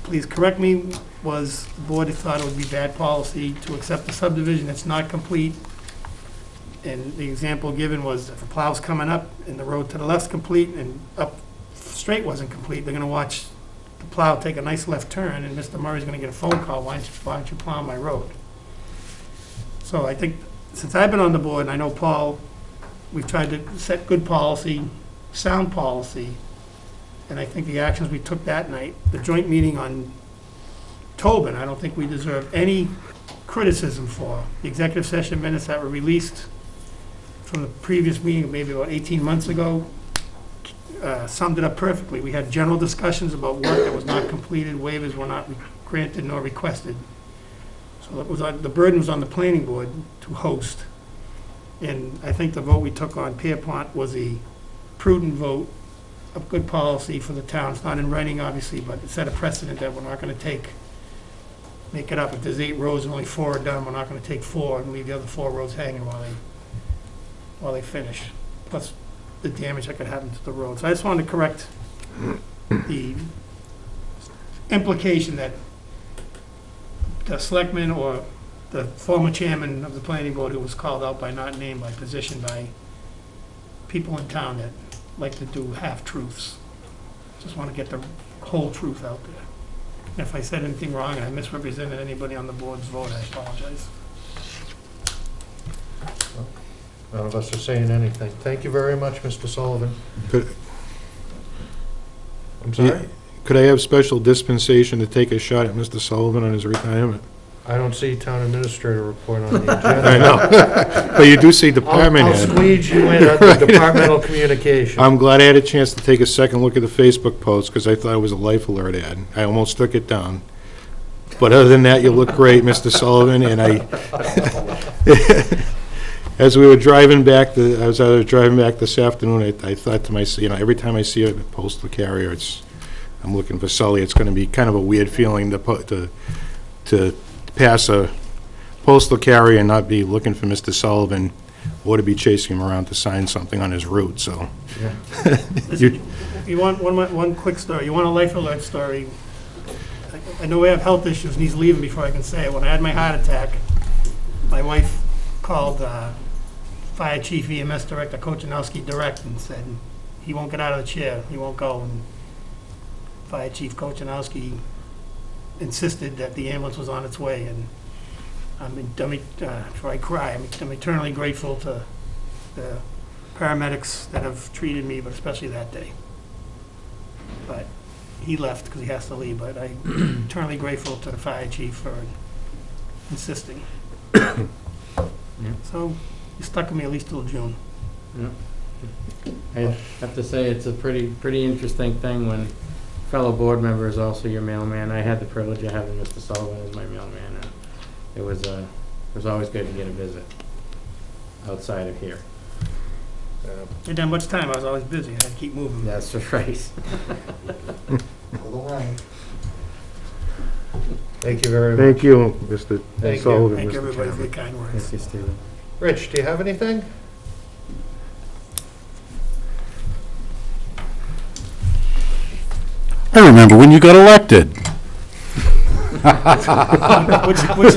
please correct me, was the board thought it would be bad policy to accept the subdivision that's not complete. And the example given was if a plow's coming up and the road to the left's complete and up straight wasn't complete, they're gonna watch the plow take a nice left turn, and Mr. Murray's gonna get a phone call, why don't you plow my road? So I think, since I've been on the board, and I know Paul, we've tried to set good policy, sound policy, and I think the actions we took that night, the joint meeting on Tobin, I don't think we deserve any criticism for. The executive session minutes that were released from the previous meeting, maybe about 18 months ago, summed it up perfectly. We had general discussions about work that was not completed, waivers were not granted nor requested. So it was the burden was on the planning board to host. And I think the vote we took on Pierpont was a prudent vote of good policy for the town. It's not in writing, obviously, but it set a precedent that we're not going to make it up. If there's 8 roads and only 4 are done, we're not going to take 4 and leave the other 4 roads hanging while they finish. Plus the damage that could happen to the road. So I just wanted to correct the implication that the selectman or the former chairman of the planning board, who was called out by not name, by position, by people in town that like to do half-truths. Just want to get the whole truth out there. And if I said anything wrong and I misrepresented anybody on the board's vote, I apologize. None of us are saying anything. Thank you very much, Mr. Sullivan. I'm sorry? Could I have special dispensation to take a shot at Mr. Sullivan on his retirement? I don't see town administrator report on the agenda. I know. But you do see department I'll head. squeeze you in at the departmental communication. I'm glad I had a chance to take a second look at the Facebook post, because I thought it was a Life Alert ad. I almost took it down. But other than that, you look great, Mr. Sullivan, and as we were driving back, as I was driving back this afternoon, I thought to myself, every time I see a postal carrier, I'm looking for Sully. It's gonna be kind of a weird feeling to pass a postal carrier and not be looking for Mr. Sullivan, or to be chasing him around to sign something on his route, so. You want one quick story? You want a Life Alert story? I know we have health issues, and he's leaving before I can say it. When I had my heart attack, my wife called Fire Chief EMS Director Kochanowski direct and said he won't get out of the chair, he won't go. And Fire Chief Kochanowski insisted that the ambulance was on its way, and before I cry, I'm eternally grateful to the paramedics that have treated me, but especially that day. But he left because he has to leave, but I'm eternally grateful to the fire chief for insisting. So he stuck with me at least till June. Yeah. I have to say, it's a pretty interesting thing when fellow board member is also your mailman. I had the privilege of having Mr. Sullivan as my mailman, and it was always good to get a visit outside of here. I didn't have much time, I was always busy, I had to keep moving. That's right. Thank you very much. Thank you, Mr. Thank you. Sullivan. Thank Mr. you, everybody, for Chairman. your kind words. Thank you, Stephen. Rich, do you have anything? I remember when you got elected. Which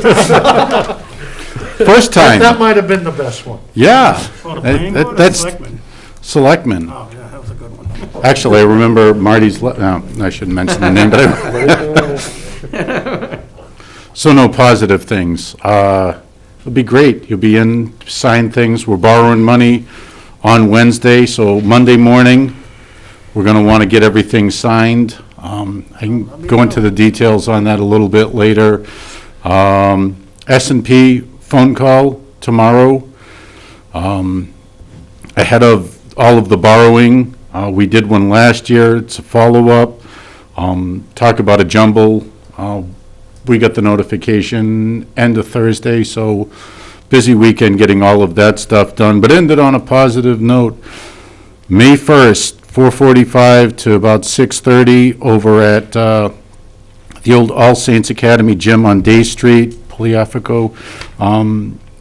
First time, That might have been the best one. yeah. oh, the planning board or the That's selectmen? Selectmen. Oh, yeah, that was a good one. Actually, I remember Marty's, no, I shouldn't mention the name, but so no positive things. It'll be great. You'll be in, sign things. We're borrowing money on Wednesday, so Monday morning, we're gonna wanna get everything signed. I can go into the details on that a little bit later. S&P phone call tomorrow. Ahead of all of the borrowing, we did one last year. It's a follow-up. Talk about a jumble. We got the notification end of Thursday, so busy weekend getting all of that stuff done, but ended on a positive note. May 1st, 4:45 to about 6:30 over at the old All Saints Academy gym on Day Street, Poliafico.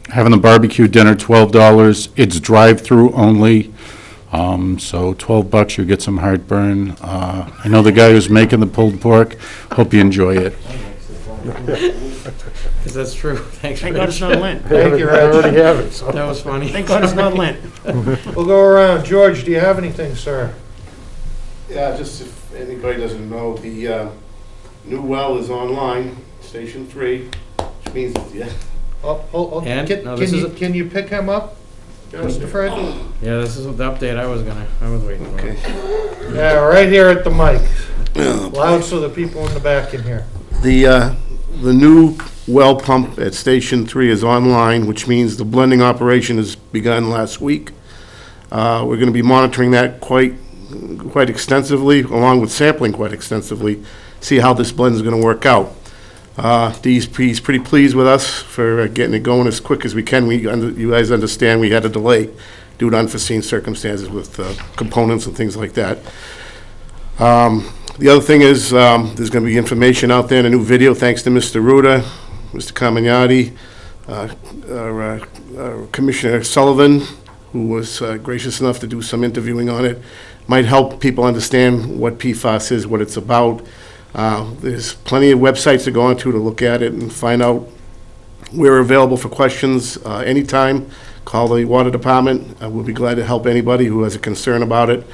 Having a barbecue dinner, $12. It's drive-through only, so $12, you get some heartburn. I know the guy who's making the pulled pork. Hope you enjoy it. Because that's true. Thanks, Thank God it's not Lent. Thank you, I already Rich. have it, so. That was funny. Thank God it's not Lent. We'll go around. George, do you have anything, sir? Yeah, just if anybody doesn't know, the new well is online, Station 3, which means, yeah. Oh, And? No, this is can you pick him up, Mr. Fred? Yeah, this is the update I was waiting for. Okay. Yeah, right here at the mic. Loud so the people in the back can hear. The new well pump at Station 3 is online, which means the blending operation has begun last week. We're going to be monitoring that quite extensively, along with sampling quite extensively, see how this blend is going to work out. He's pretty pleased with us for getting it going as quick as we can. You guys understand we had a delay due to unforeseen circumstances with components and things like that. The other thing is, there's going to be information out there in a new video, thanks to Mr. Ruda, Mr. Camignati, Commissioner Sullivan, who was gracious enough to do some interviewing on it. Might help people understand what PFAS is, what it's about. There's plenty of websites to go onto to look at it and find out. We're available for questions anytime. Call the water department. We'll be glad to help anybody who has a concern about it.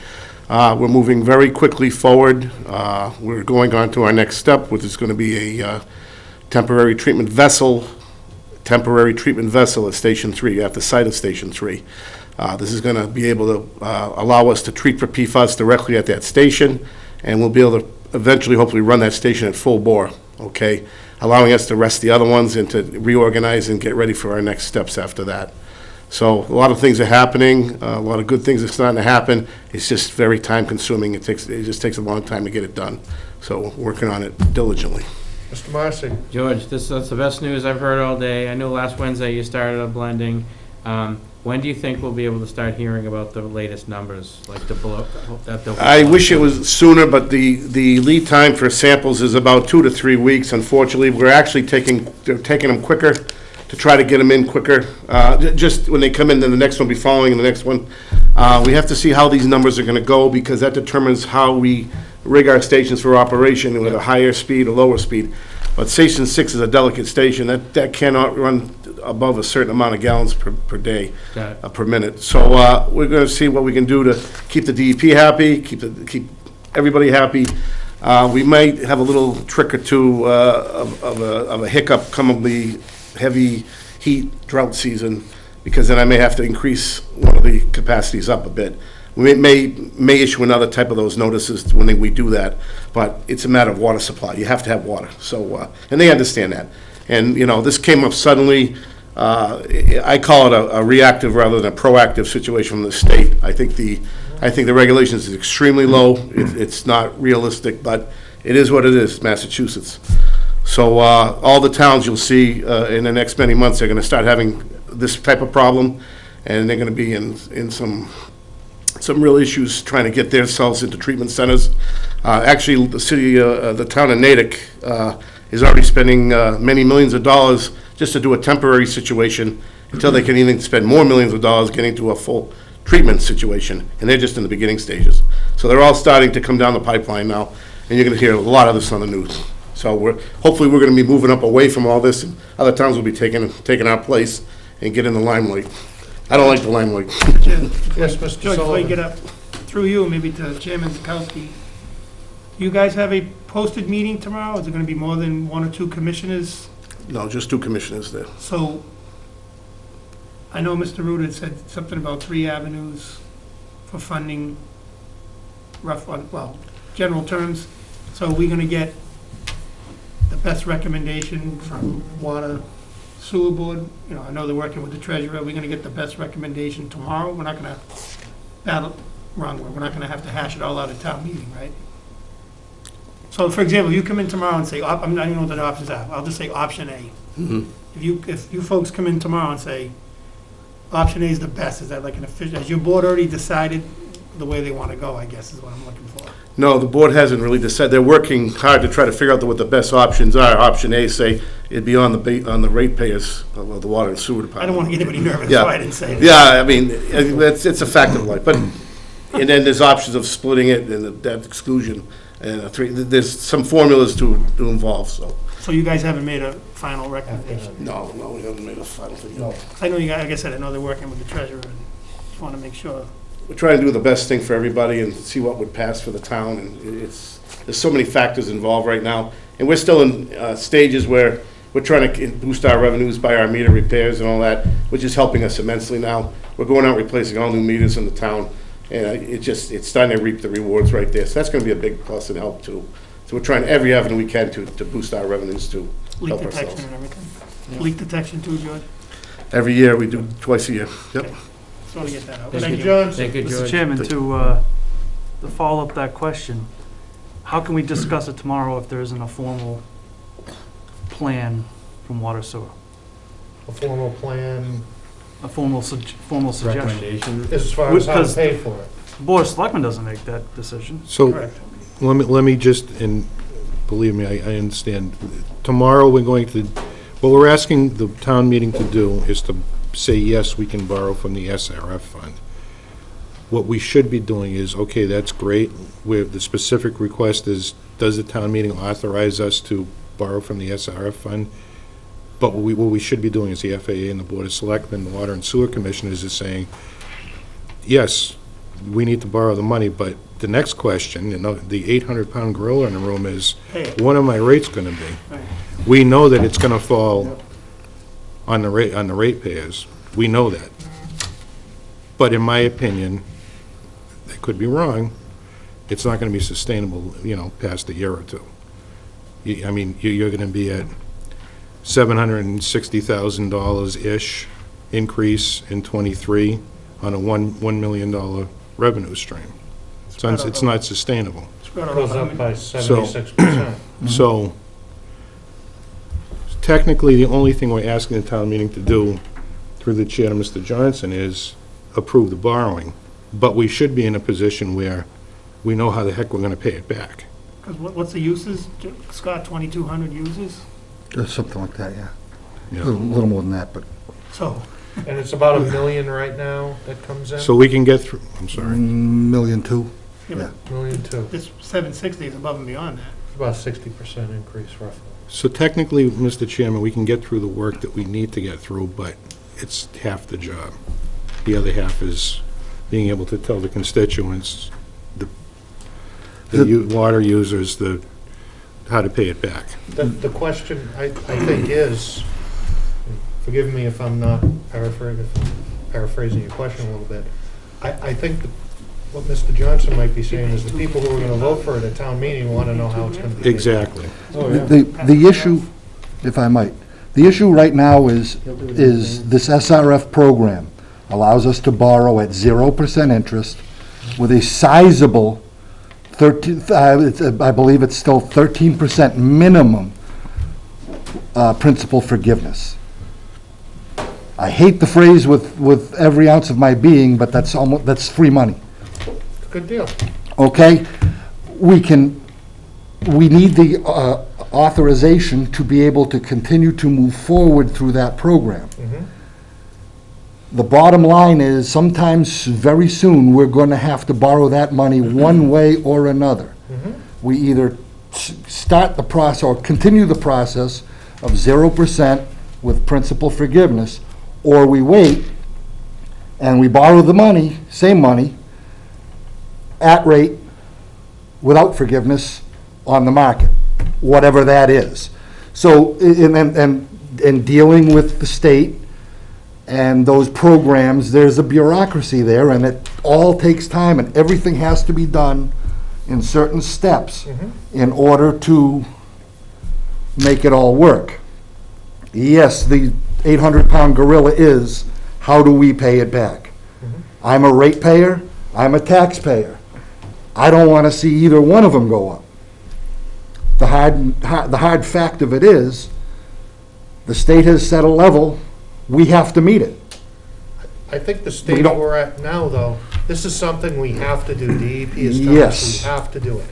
We're moving very quickly forward. We're going on to our next step, which is going to be a temporary treatment vessel at Station 3, at the site of Station 3. This is going to be able to allow us to treat for PFAS directly at that station and we'll be able to eventually, hopefully, run that station at full bore, okay? Allowing us to rest the other ones and to reorganize and get ready for our next steps after that. So a lot of things are happening, a lot of good things are starting to happen. It's just very time-consuming. It just takes a long time to get it done. So working on it diligently. Mr. Marcy? George, that's the best news I've heard all day. I know last Wednesday you started a blending. When do you think we'll be able to start hearing about the latest numbers, like the below? I wish it was sooner, but the lead time for samples is about 2 to 3 weeks, unfortunately. We're actually taking them quicker to try to get them in quicker. Just when they come in, then the next one will be following the next one. We have to see how these numbers are going to go, because that determines how we rig our stations for operation with a higher speed or lower speed. But Station 6 is a delicate station. That cannot run above a certain amount of gallons per day, per minute. So we're going to see what we can do to keep the DEP happy, keep everybody happy. We might have a little trick or two of a hiccup come the heavy heat drought season, because then I may have to increase one of the capacities up a bit. We may issue another type of those notices when we do that, but it's a matter of water supply. You have to have water. So, and they understand that. And, this came up suddenly. I call it a reactive rather than a proactive situation from the state. I think the regulations is extremely low. It's not realistic, but it is what it is, Massachusetts. So all the towns you'll see in the next many months are going to start having this type of problem, and they're going to be in some real issues trying to get themselves into treatment centers. Actually, the town of Natick is already spending many millions of dollars just to do a temporary situation until they can even spend more millions of dollars getting to a full treatment situation, and they're just in the beginning stages. So they're all starting to come down the pipeline now, and you're going to hear a lot of this on the news. So hopefully we're going to be moving up away from all this, and other towns will be taking our place and get in the limelight. I don't like the limelight. Yes, Mr. George, before you Sullivan? get up, through you, maybe to Chairman Zakowski, you guys have a posted meeting tomorrow? Is it going to be more than 1 or 2 commissioners? No, just 2 commissioners there. So, I know Mr. Root had said something about 3 avenues for funding, general terms. So are we going to get the best recommendation from Water Sewer Board? I know they're working with the treasurer. Are we going to get the best recommendation tomorrow? We're not going to battle, wrong word, we're not going to have to hash it all out at town meeting, right? So, for example, you come in tomorrow and say, I don't even know what the options are. I'll just say option A. Mhm. If you folks come in tomorrow and say, option A is the best, is that like an official, has your board already decided the way they want to go, I guess, is what I'm looking for? No, the board hasn't really decided. They're working hard to try to figure out what the best options are. Option A, say, it'd be on the ratepayers of the water and sewer department. I don't want to get anybody nervous, Yeah. so I didn't say that. Yeah, I mean, it's a fact of life. But, and then there's options of splitting it and the debt exclusion. And there's some formulas to involve, so. So you guys haven't made a final recommendation? No, we haven't made a final thing. No. I know you guys, like I said, I know they're working with the treasurer, and just want to make sure. We're trying to do the best thing for everybody and see what would pass for the town, and there's so many factors involved right now. And we're still in stages where we're trying to boost our revenues by our meter repairs and all that, which is helping us immensely now. We're going out replacing all new meters in the town, and it's starting to reap the rewards right there. So that's going to be a big plus and help too. So we're trying every avenue we can to boost our revenues to Leak help detection ourselves. and everything? Leak detection too, George? Every year, we do twice a year. Yep. Okay. Just want to get that out. Mr. Thank you. Johnson? Thank you, Mr. George. Chairman, to follow up that question, how can we discuss it tomorrow if there isn't a formal plan from Water Sewer? A formal plan A formal suggestion? Recommendation. as far as how to Because- pay for it. The Board of Selectmen doesn't make that decision. So, Correct. let me just, and believe me, I understand. Tomorrow, we're going to, what we're asking the town meeting to do is to say, yes, we can borrow from the SRF fund. What we should be doing is, okay, that's great, where the specific request is, does the town meeting authorize us to borrow from the SRF fund? But what we should be doing is the FAA and the Board of Selectmen, the Water and Sewer Commissioners is saying, yes, we need to borrow the money, but the next question, the 800-pound gorilla in the room is, Hey, what are my rates gonna be? Right. We know that it's gonna fall on the ratepayers. We know that. But in my opinion, I could be wrong, it's not gonna be sustainable, past a year or two. I mean, you're gonna be at $760,000-ish increase in '23 on a $1 million revenue stream. So it's not sustainable. Spread Goes over how up many- by 76%. So technically, the only thing we're asking the town meeting to do, through the chair to Mr. Johnson, is approve the borrowing. But we should be in a position where we know how the heck we're gonna pay it back. 'Cause what's the uses, Scott, 2,200 uses? Something like that, yeah. you A know. little more than that, but So, And it's about $1 million right now that comes in? So we can get through, I'm sorry. million two. yeah, but $1.2 million. this 760 is above and beyond that. It's about a 60% increase roughly. So technically, Mr. Chairman, we can get through the work that we need to get through, but it's half the job. The other half is being able to tell the constituents, the water users, how to pay it back. The question, I think, is, forgive me if I'm not paraphrasing your question a little bit, I think that what Mr. Johnson might be saying is the people who are going to vote for it at town meeting want to know how it's going to be paid. Exactly. The issue, if I might, the issue right now is this SRF program allows us to borrow at 0% interest with a sizable 13, I believe it's still 13% minimum principal forgiveness. I hate the phrase with every ounce of my being, but that's free money. Good deal. Okay? We need the authorization to be able to continue to move forward through that program. The bottom line is, sometimes very soon, we're going to have to borrow that money one way or another. We either start the process or continue the process of 0% with principal forgiveness, or we wait and we borrow the money, same money, at rate, without forgiveness, on the market, whatever that is. So, in dealing with the state and those programs, there's a bureaucracy there, and it all takes time, and everything has to be done in certain steps in order to make it all work. Yes, the 800-pound gorilla is, how do we pay it back? I'm a ratepayer, I'm a taxpayer. I don't want to see either one of them go up. The hard fact of it is, the state has set a level, we have to meet it. I think the stage don't- we're at now, though, this is something we have to do. DEP is telling us Yes. we have to do it.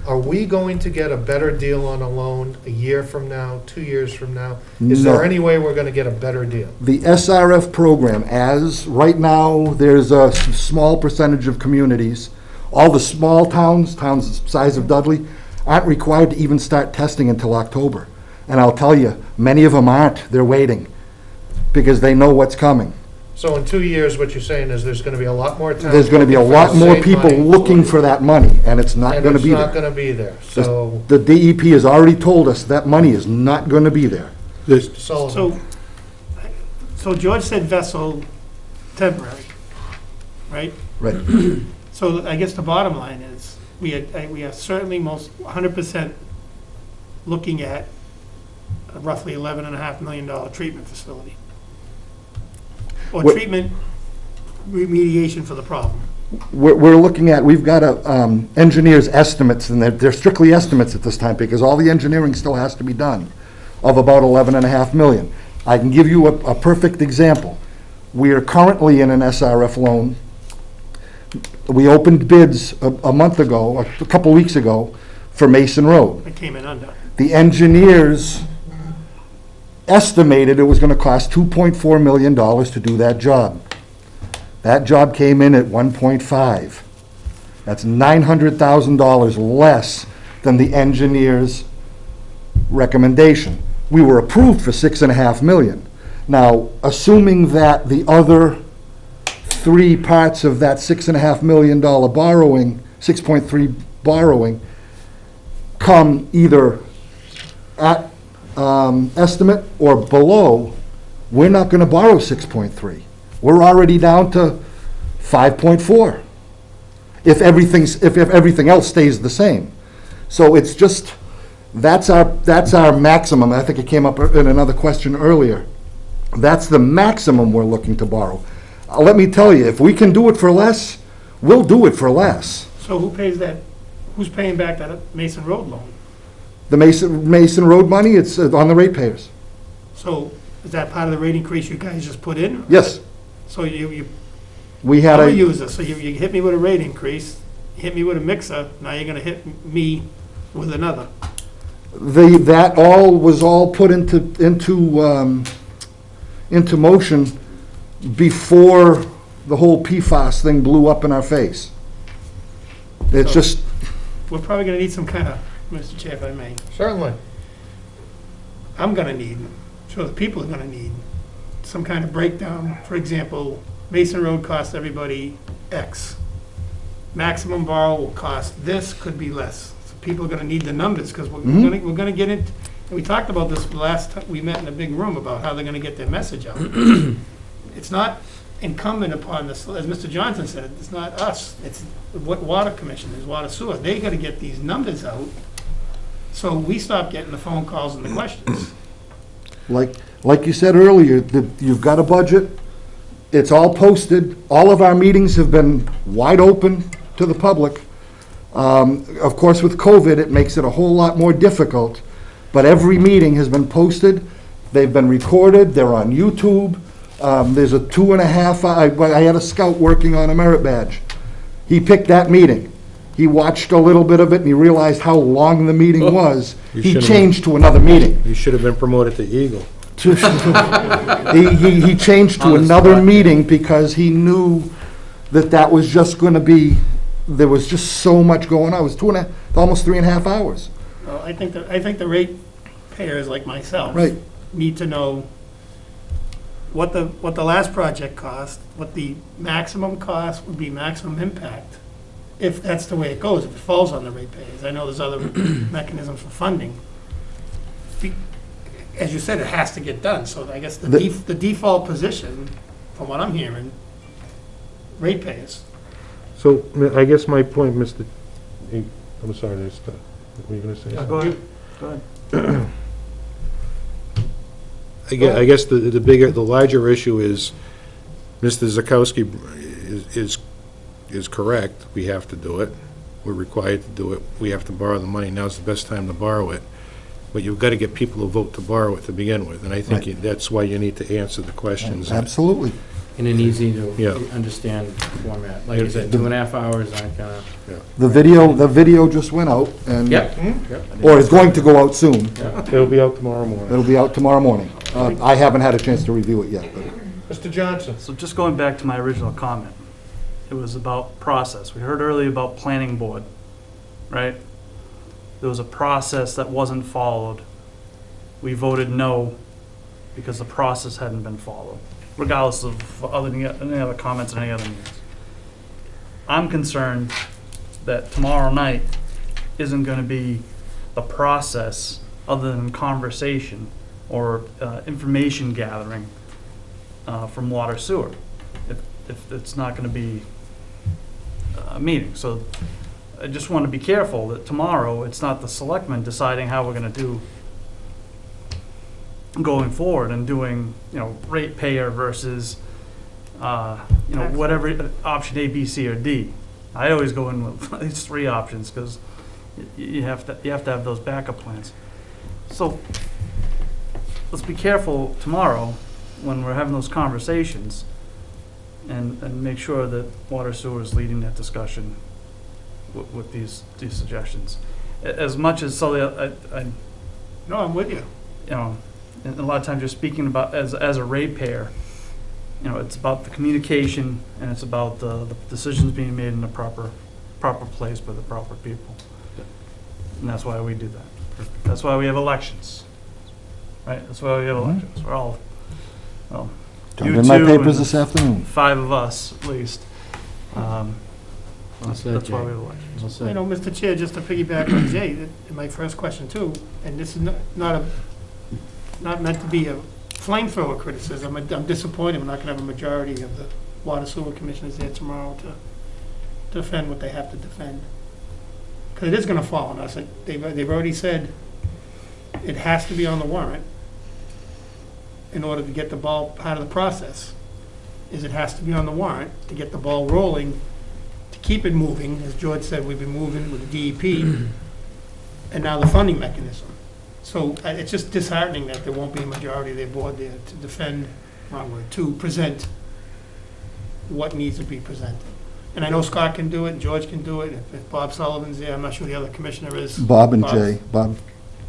Are we going to get a better deal on a loan a year from now, 2 years from now? Is No. there any way we're going to get a better deal? The SRF program, as right now, there's a small percentage of communities, all the small towns the size of Dudley, aren't required to even start testing until October. And I'll tell you, many of them aren't. They're waiting because they know what's coming. So in 2 years, what you're saying is there's going to be a lot more towns. There's going to be a looking for lot the more same people money, looking for that money, and it's not going to be And it's not there. going to be there. So, The DEP has already told us that money is not going to be there. Sullivan, So George said vessel temporary, right? Right. So I guess the bottom line is, we are certainly most 100% looking at a roughly $11.5 million treatment facility. Or What- treatment remediation for the problem. We're looking at, we've got engineers' estimates, and they're strictly estimates at this time, because all the engineering still has to be done, of about 11.5 million. I can give you a perfect example. We are currently in an SRF loan. We opened bids a month ago, a couple weeks ago, for Mason Road. It came in under. The engineers estimated it was gonna cost $2.4 million to do that job. That job came in at 1.5. That's $900,000 less than the engineer's recommendation. We were approved for $6.5 million. Now, assuming that the other three parts of that $6.5 million borrowing, 6.3 borrowing, come either at estimate or below, we're not gonna borrow 6.3. We're already down to 5.4. if everything else stays the same. So it's just, that's our maximum. I think it came up in another question earlier. That's the maximum we're looking to borrow. Let me tell you, if we can do it for less, we'll do it for less. So who pays that, who's paying back that Mason Road loan? The Mason Road money, it's on the ratepayers. So is that part of the rate increase you guys just put in? Yes, So you we had I'm a a, user, so you hit me with a rate increase, hit me with a mixer, now you're gonna hit me with another. that all was all put into motion before the whole PFAS thing blew up in our face. It's So- just, We're probably gonna need some kind of, Mr. Chair, if I may, Certainly. I'm gonna need, sure the people are gonna need, some kind of breakdown. For example, Mason Road costs everybody X. Maximum borrow will cost this, could be less. So people are gonna need the numbers, because we're gonna get it, and we talked about this the last time we met in a big room about how they're gonna get their message out. It's not incumbent upon this, as Mr. Johnson said, it's not us, it's what water commission, is water sewer. They gotta get these numbers out, so we stop getting the phone calls and the questions. like you said earlier, you've got a budget, it's all posted, all of our meetings have been wide open to the public. Of course, with COVID, it makes it a whole lot more difficult, but every meeting has been posted, they've been recorded, they're on YouTube. There's a 2.5, I had a scout working on a merit badge. He picked that meeting. He watched a little bit of it and he realized how long the meeting was. You He should've- changed to another meeting. You should have been promoted to Eagle. He changed to another meeting because he knew that was just gonna be, there was just so much going on. It was almost 3.5 hours. Well, I think the rate payers like myself Right. need to know what the last project cost, what the maximum cost would be, maximum impact, if that's the way it goes, if it falls on the ratepayers. I know there's other mechanisms for funding. As you said, it has to get done, so I guess the default position, from what I'm hearing, ratepayers. So, I guess my point, Mr., I'm sorry, what were you gonna say? Yeah, go ahead. Go ahead. I guess the larger issue is, Mr. Zakowski is correct, we have to do it, we're required to do it, we have to borrow the money, now's the best time to borrow it, but you've got to get people to vote to borrow it to begin with, and I think that's why you need to answer the questions. Absolutely. In an easy Yeah. to understand format. Like I said, 2.5 hours aren't gonna. The video just went out and, Yep. or is going to go out soon. It'll be out tomorrow morning. It'll be out tomorrow morning. I haven't had a chance to review it yet, but. Mr. Johnson? So just going back to my original comment, it was about process. We heard earlier about planning board, right? There was a process that wasn't followed. We voted no because the process hadn't been followed, regardless of any other comments or any other meetings. I'm concerned that tomorrow night isn't going to be the process other than conversation or information gathering from water sewer, if it's not going to be a meeting. So I just want to be careful that tomorrow it's not the selectmen deciding how we're going to do going forward and doing, ratepayer versus, whatever option A, B, C, or D. I always go in with these 3 options because you have to have those backup plans. So let's be careful tomorrow when we're having those conversations and make sure that water sewer is leading that discussion with these suggestions. As much as No, I'm with you. And a lot of times you're speaking about as a ratepayer, it's about the communication and it's about the decisions being made in the proper place by the proper people. And that's why we do that. That's why we have elections, right? That's why we have elections. We're all, well, Turned you in my two papers and this afternoon. 5 of us at least. That's said, why we Jay. have elections. Well said. Mr. Chair, just to piggyback on Jay, my first question too, and this is not meant to be a flamethrower criticism. I'm disappointed we're not gonna have a majority of the Water Sewer Commissioners there tomorrow to defend what they have to defend. Because it is gonna fall on us. They've already said it has to be on the warrant in order to get the ball, part of the process, is it has to be on the warrant to get the ball rolling, to keep it moving. As George said, we've been moving with the DEP, and now the funding mechanism. So it's just disheartening that there won't be a majority of their board there to defend, wrong word, to present what needs to be presented. And I know Scott can do it, and George can do it, if Bob Sullivan's there, I'm not sure the other commissioner is. Bob and Bob's- Jay, Bob.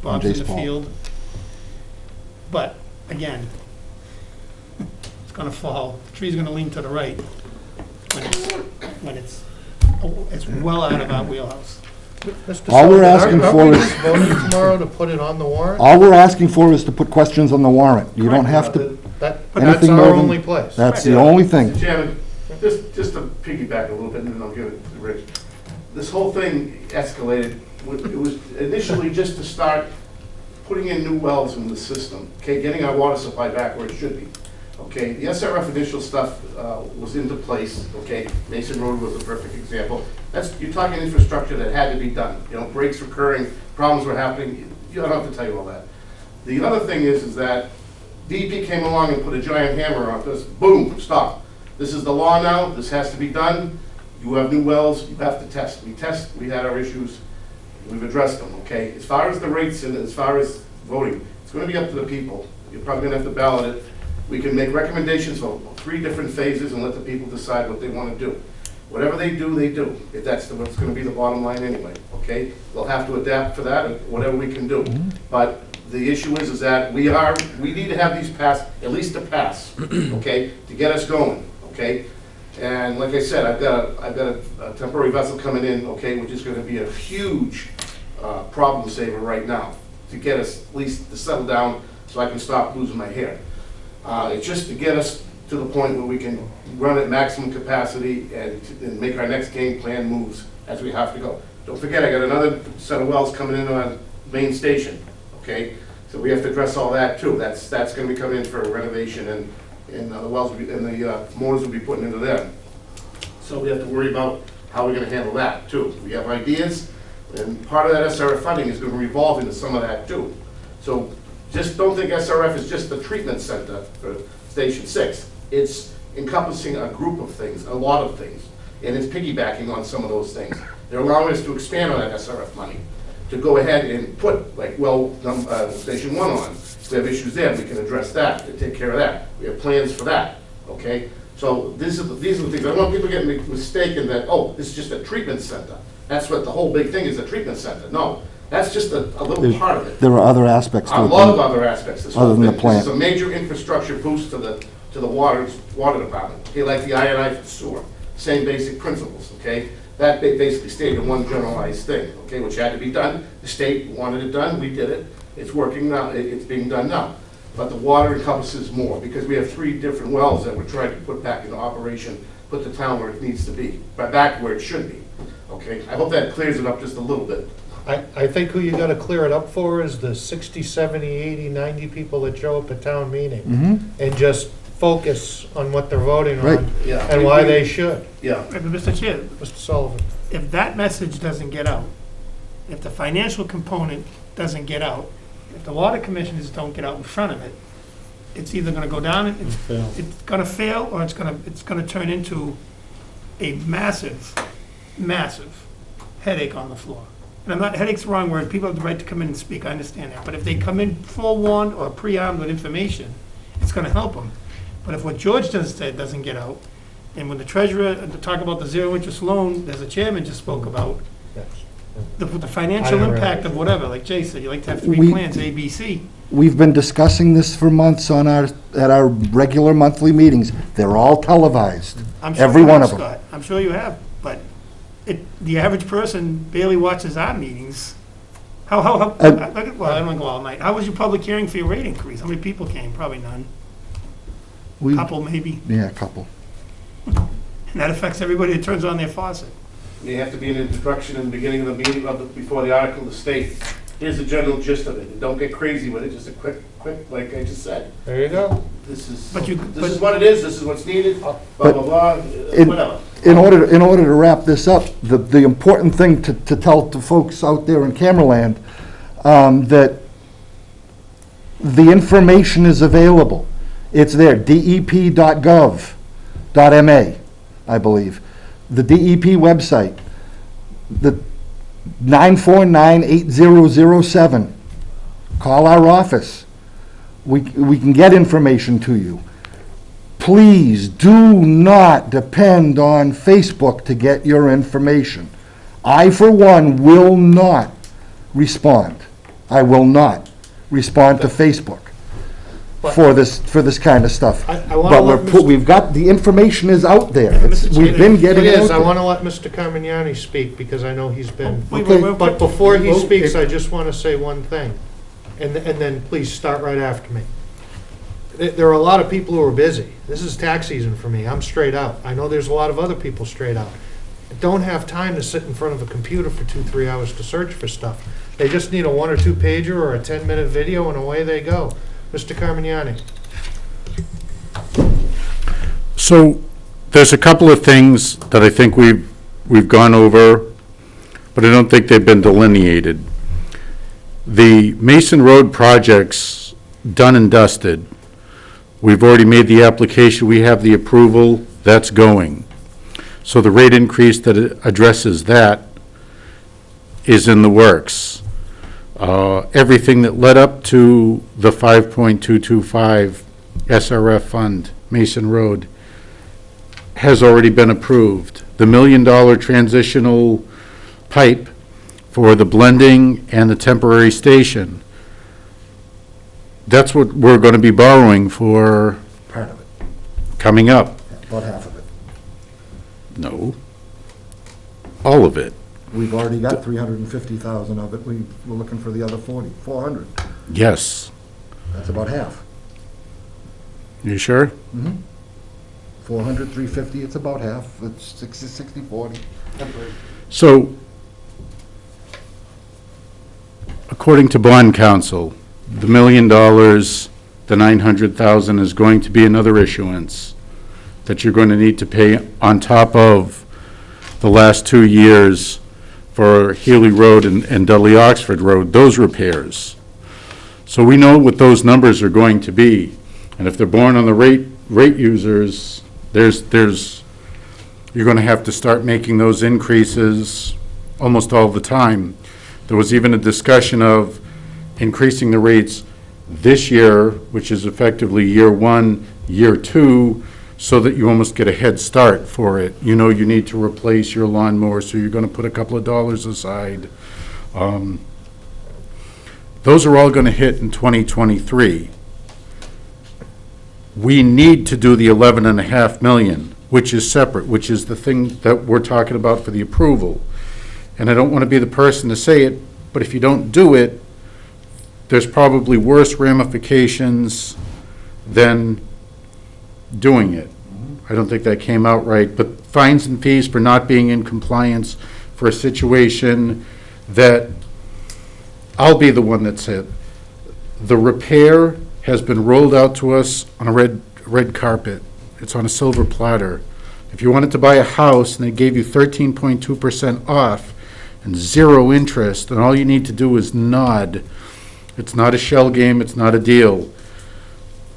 Bob's in Jay's the fault. field. But, again, it's gonna fall, the tree's gonna lean to the right when it's well out of our wheelhouse. Mr. All we're Sullivan, asking aren't for we is- just voting tomorrow to put it on the warrant? All we're asking for is to put questions on the warrant. You don't have to, That's anything our more than- only place. that's the only thing. Mr. Chairman, just to piggyback a little bit, and then I'll give it to Rich. This whole thing escalated. It was initially just to start putting in new wells in the system, okay, getting our water supply back where it should be. Okay, the SRF initial stuff was into place, okay? Mason Road was a perfect example. You're talking infrastructure that had to be done. You know, breaks recurring, problems were happening. You don't have to tell you all that. The other thing is that DEP came along and put a giant hammer on this. Boom, stop. This is the law now. This has to be done. You have new wells. You have to test. We had our issues. We've addressed them, okay? As far as the rates and as far as voting, it's going to be up to the people. You're probably going to have to ballot it. We can make recommendations for 3 different phases and let the people decide what they want to do. Whatever they do, they do. If that's what's going to be the bottom line anyway, okay? They'll have to adapt for that, or whatever we can do. But the issue is that we need to have these pass, at least a pass, okay, to get us going, okay? And like I said, I've got a temporary vessel coming in, okay, which is going to be a huge problem saver right now to get us at least to settle down so I can stop losing my hair. It's just to get us to the point where we can run at maximum capacity and make our next game plan moves as we have to go. Don't forget, I got another set of wells coming in on main station, okay? So we have to address all that too. That's going to be coming in for renovation, and the wells and the motors will be putting into them. So we have to worry about how we're going to handle that too. We have ideas, and part of that SRF funding is going to revolve into some of that too. So just don't think SRF is just the treatment center for Station 6. It's encompassing a group of things, a lot of things, and it's piggybacking on some of those things. They're allowing us to expand on that SRF money, to go ahead and put, like, Station 1 on. If we have issues there, we can address that, and take care of that. We have plans for that, okay? So these are the things. I don't want people getting mistaken that, oh, this is just a treatment center. That's what the whole big thing is, a treatment center. No, that's just a little part of it. There are other aspects to A it. lot of other aspects. This Other whole than the thing. plant. This is a major infrastructure boost to the water department. Okay, like the I&I for sewer. Same basic principles, okay? That basically stayed in one generalized thing, okay, which had to be done. The state wanted it done, we did it. It's working now, it's being done now. But the water encompasses more, because we have 3 different wells that we're trying to put back into operation, put the town where it needs to be, but back where it should be, okay? I hope that clears it up just a little bit. I think who you gotta clear it up for is the 60, 70, 80, 90 people that show up at town meeting. And just focus on what they're voting Right. on Yeah. and why they should. Yeah. Right, but Mr. Chair, Mr. Sullivan. if that message doesn't get out, if the financial component doesn't get out, if the water commissioners don't get out in front of it, it's either gonna go down, it's gonna fail, or it's gonna turn into a massive, massive headache on the floor. And I'm not, headache's the wrong word, people have the right to come in and speak, I understand that, but if they come in forewarned or pre-armed with information, it's gonna help them. But if what George just said doesn't get out, and when the treasurer, to talk about the zero interest loan, as the chairman just spoke about, the financial impact of whatever, like Jay said, you like to have 3 We- plans, A, B, C. We've been discussing this for months at our regular monthly meetings. They're all televised, I'm sure every you one have, of them. Scott. I'm sure you have, but the average person barely watches our meetings. How, look at, well, I don't want to go all night. How was your public hearing for your rate increase? How many people came? Probably none. We- Couple, maybe. Yeah, a couple. And that affects everybody that turns on their faucet. There have to be an introduction in the beginning of the meeting before the article to state, here's the general gist of it. And don't get crazy with it, just a quick, like I just said. There you go. This is But what it is, this is what's needed, blah, blah, blah, it- whatever. in order to wrap this up, the important thing to tell to folks out there in Camerland, that the information is available. It's there, dep.gov.ma, I believe. The DEP website, the 949-8007. Call our office. We can get information to you. Please do not depend on Facebook to get your information. I, for one, will not respond. I will not respond to Facebook for this kind of stuff. I wanna let But we've got, the information is out there. We've been getting It it is, out I there. want to let Mr. Carmignani speak, because I know he's been, Okay. but before he speaks, I just want to say one thing, and then please start right after me. There are a lot of people who are busy. This is tax season for me. I'm straight out. I know there's a lot of other people straight out. I don't have time to sit in front of a computer for 2-3 hours to search for stuff. They just need a 1 or 2 pager or a 10-minute video, and away they go. Mr. Carmignani. So, there's a couple of things that I think we've gone over, but I don't think they've been delineated. The Mason Road project's done and dusted. We've already made the application, we have the approval, that's going. So the rate increase that addresses that is in the works. Everything that led up to the 5.225 SRF fund, Mason Road, has already been approved. The $1 million transitional pipe for the blending and the temporary station, that's what we're going to be borrowing for Part of it, coming up. about half of it. No. All of it. We've already got 350,000 of it. We're looking for the other 400. Yes. That's about half. You sure? 400, 350, it's about half. It's 60, 40. So, according to bond counsel, the $1 million, the 900,000 is going to be another issuance that you're going to need to pay on top of the last 2 years for Healy Road and Dudley Oxford Road, those repairs. So we know what those numbers are going to be. And if they're borne on the rate users, you're going to have to start making those increases almost all the time. There was even a discussion of increasing the rates this year, which is effectively year 1, year 2, so that you almost get a head start for it. You know you need to replace your lawnmower, so you're going to put a couple of dollars aside. Those are all going to hit in 2023. We need to do the 11.5 million, which is separate, which is the thing that we're talking about for the approval. And I don't want to be the person to say it, but if you don't do it, there's probably worse ramifications than doing it. I don't think that came out right, but fines and fees for not being in compliance for a situation that I'll be the one that said, the repair has been rolled out to us on a red carpet. It's on a silver platter. If you wanted to buy a house and they gave you 13.2% off and 0 interest, and all you need to do is nod, it's not a shell game, it's not a deal.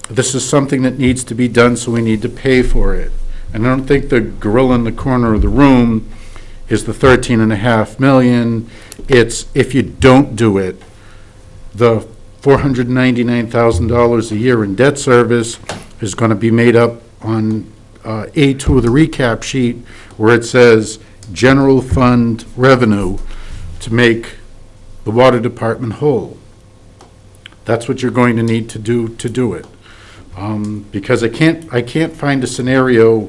This is something that needs to be done, so we need to pay for it. And I don't think the gorilla in the corner of the room is the 13.5 million. It's, if you don't do it, the $499,000 a year in debt service is going to be made up on A2 of the recap sheet, where it says general fund revenue to make the water department whole. That's what you're going to need to do it. Because I can't find a scenario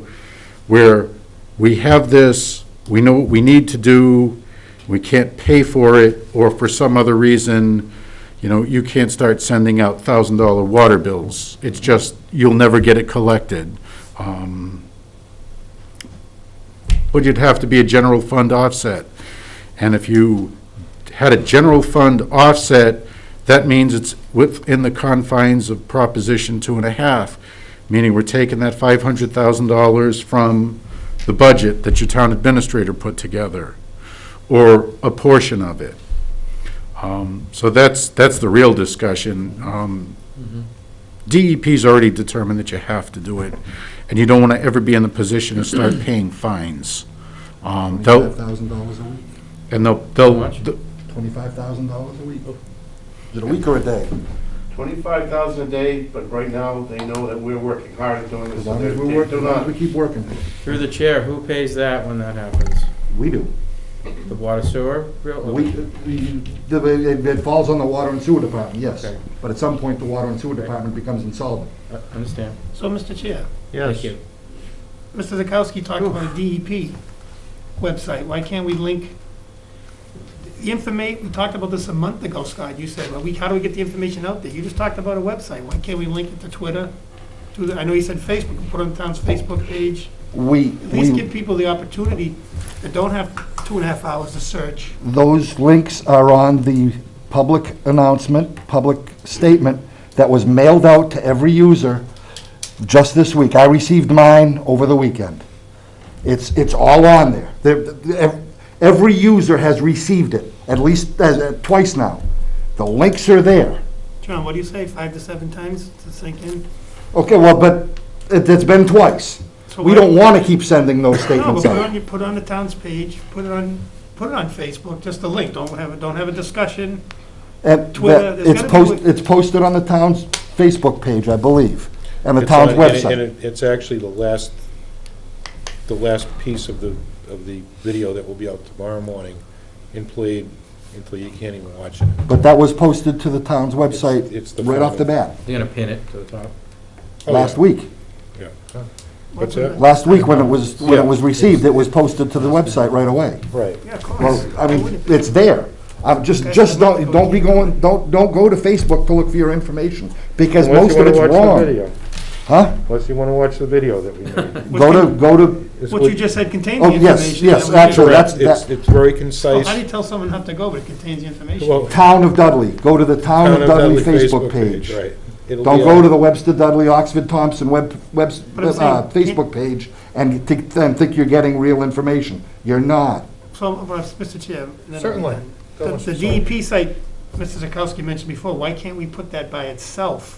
where we have this, we know what we need to do, we can't pay for it, or for some other reason, you can't start sending out $1,000 water bills. It's just, you'll never get it collected. But you'd have to be a general fund offset. And if you had a general fund offset, that means it's within the confines of Proposition 2.5, meaning we're taking that $500,000 from the budget that your town administrator put together, or a portion of it. So that's the real discussion. DEP's already determined that you have to do it, and you don't want to ever be in the position to start paying fines. They'll, $25,000 a week. and they'll, $25,000 a week. Is it a week or a day? 25,000 a day, but right now, they know that we're working hard at doing this. As so long as they we work, do as long as not- we keep working. Through the chair, who pays that when that happens? We do. The water sewer? It falls on the water and sewer department, yes. Okay. But at some point, the water and sewer department becomes insolvent. I understand. So, Mr. Chair, Thank you. Mr. Zakowski talked about a DEP website. Why can't we link the information? We talked about this a month ago, Scott. You said, well, how do we get the information out there? You just talked about a website. Why can't we link it to Twitter? I know you said Facebook, put it on the town's Facebook page. At least give people the opportunity that don't have 2.5 hours to search. Those links are on the public announcement, public statement that was mailed out to every user just this week. I received mine over the weekend. It's all on there. Every user has received it, at least twice now. The links are there. John, what do you say, 5 to 7 times to sink in? Okay, well, but it's been twice. So We why- don't want to keep sending those No, statements but out. put it on the town's page, put it on Facebook, just a link. Don't have a discussion. And Twitter, there's gotta be it's posted on the town's Facebook page, I believe, and the It's town's on- and website. it's actually the last piece of the video that will be out tomorrow morning and played until you can't even watch it. But that was posted to the town's website it's the right off the final. bat, You're gonna pin it to the top? Oh, last yeah. week. Yeah. What's that? Last week, when it was received, it was posted to the website right away. Right. Yeah, of course. Well, I mean, wouldn't- it's there. Just don't be going, don't go to Facebook to look for your information, because Unless most you of it's wanna watch the wrong. video. Huh? Unless you want to watch the video that we made. Go to, It's What you just said contains oh, the yes, information. yes, that we actually, need. that's, It's very Well, concise. how do you tell someone not to go, but it contains the information? Well, Town of Dudley, go to the Town of Dudley Facebook page. Right. It'll Don't be go on- to the Webster Dudley, Oxford Thompson But I'm saying, Facebook page and think you're getting real information. You're not. So, Mr. Chair. then- Certainly. Go, The Mr. DEP site, Mr. Zakowski mentioned before, why can't we put that by itself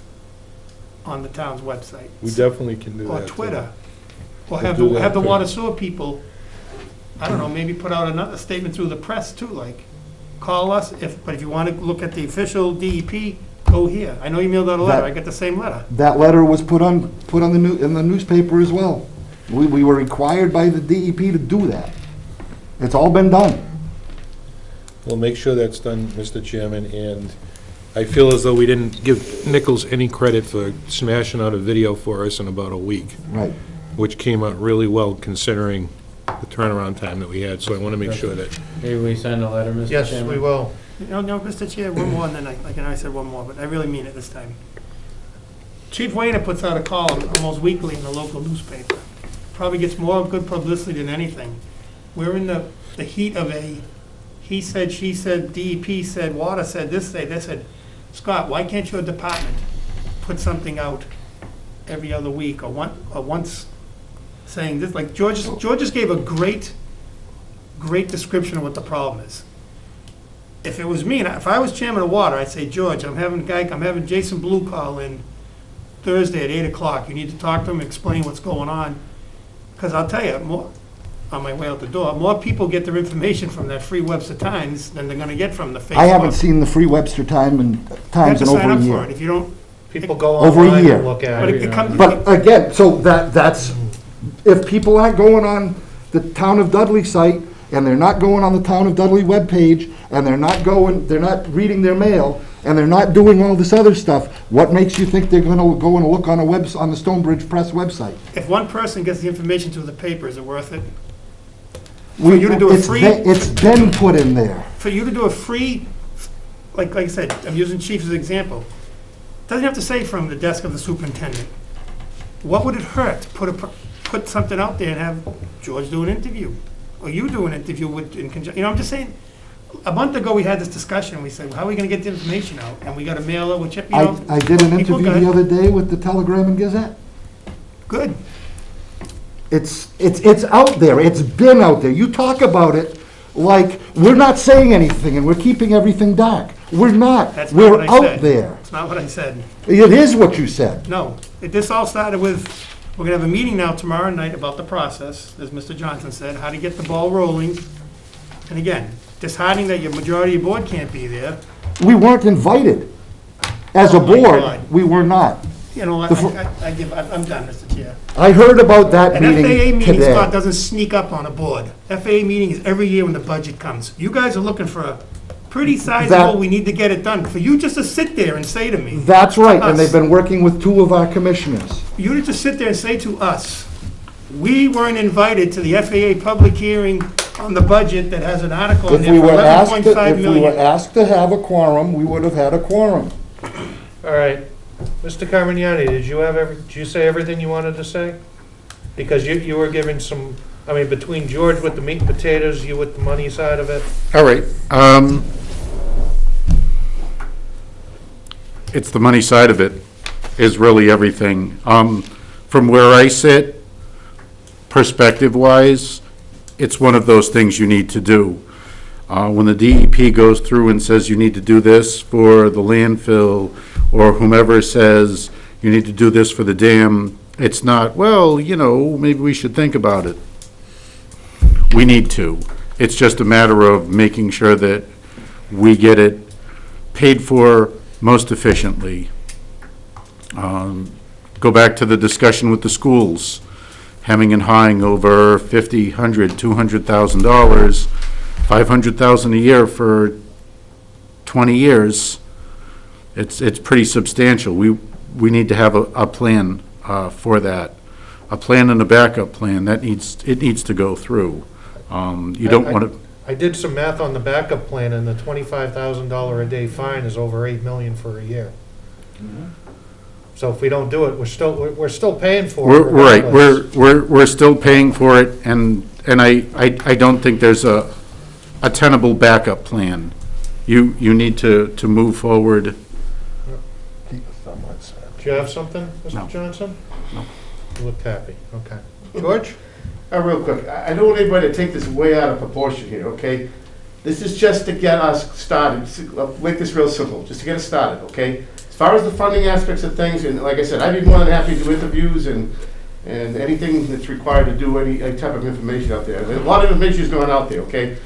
on the town's website? We definitely can do that. Or too. Twitter? Or We'll have do the, that, have the too. water sewer people, I don't know, maybe put out another statement through the press too, like, call us, but if you want to look at the official DEP, go here. I know you mailed out a letter, That- I got the same letter. That letter was put on in the newspaper as well. We were required by the DEP to do that. It's all been done. We'll make sure that's done, Mr. Chairman, and I feel as though we didn't give Nichols any credit for smashing out a video for us in about a week, Right. which came out really well considering the turnaround time that we had, so I want to make sure that, Maybe we send a letter, Mr. Yes, Chairman? we will. No, Mr. Chair, one more, and then I said one more, but I really mean it this time. Chief Wayner puts out a column almost weekly in the local newspaper. Probably gets more good publicity than anything. We're in the heat of a he said, she said, DEP said, water said, this said, they said. Scott, why can't your department put something out every other week or once saying this? Like George just gave a great description of what the problem is. If it was me, and if I was chairman of water, I'd say, George, I'm having Jason Blue call in Thursday at 8 o'clock. You need to talk to him, explain what's going on. Because I'll tell you, on my way out the door, more people get their information from that free Webster Times than they're gonna get from the Facebook. I haven't seen the free Webster Times in You have to over sign a up for it. year. If you don't, People go Over a online year. and look at but it. it comes. But again, so that's, if people aren't going on the Town of Dudley site, and they're not going on the Town of Dudley webpage, and they're not reading their mail, and they're not doing all this other stuff, what makes you think they're gonna go and look on on the Stonebridge Press website? If one person gets the information through the paper, is it worth it? For you to do a free- It's been put in there. For you to do a free, like I said, I'm using Chief as an example. Doesn't have to say from the desk of the superintendent. What would it hurt to put something out there and have George do an interview? Or you do an interview in conjunction, I'm just saying, a month ago, we had this discussion, we said, well, how are we gonna get the information out? And we got a mailer, which, I did an people interview got- the other day with the Telegram and Gazette. Good. It's out there, it's been out there. You talk about it like we're not saying anything and we're keeping everything dark. We're not. That's not We're what I said. out there. It's not what I said. It is what you said. No, this all started with, we're gonna have a meeting now tomorrow night about the process, as Mr. Johnson said, how to get the ball rolling. And again, disheartening that your majority of your board can't be there. We weren't invited. As a Oh my board, God. we were not. You know, The fir- I'm done, Mr. Chair. I heard about that An FAA meeting meeting, Scott, today. doesn't sneak up on a board. FAA meeting is every year when the budget comes. You guys are looking for a pretty sizable, we need to get it done. For you just to sit there and say to me. That's right, to and they've us, been working with two of our commissioners. You to just sit there and say to us, we weren't invited to the FAA public hearing on the budget that has an article on If there we for were asked, 11.5 million. to have a quorum, we would have had a quorum. All right. Mr. Carmignani, did you say everything you wanted to say? Because you were giving some, I mean, between George with the meat and potatoes, you with the money side of it. All right. It's the money side of it is really everything. From where I sit, perspective-wise, it's one of those things you need to do. When the DEP goes through and says you need to do this for the landfill, or whomever says you need to do this for the dam, it's not, well, you know, maybe we should think about it. We need to. It's just a matter of making sure that we get it paid for most efficiently. Go back to the discussion with the schools, hemming and hawing over $50,000, $100,000, $200,000, $500,000 a year for 20 years. It's pretty substantial. We need to have a plan for that, a plan and a backup plan. It needs to go through. You don't want to. I did some math on the backup plan, and the $25,000 a day fine is over $8 million for a year. So if we don't do it, we're still paying for it. Right, regardless. we're still paying for it, and I don't think there's a tenable backup plan. You need to move forward. Do you have something, Mr. No. Johnson? No. You looked happy, okay. George? Real quick, I don't want anybody to take this way out of proportion here, okay? This is just to get us started, make this real simple, just to get us started, okay? As far as the funding aspects of things, and like I said, I'd be more than happy to do interviews and anything that's required to do any type of information out there. I mean, a lot of information is going out there, okay?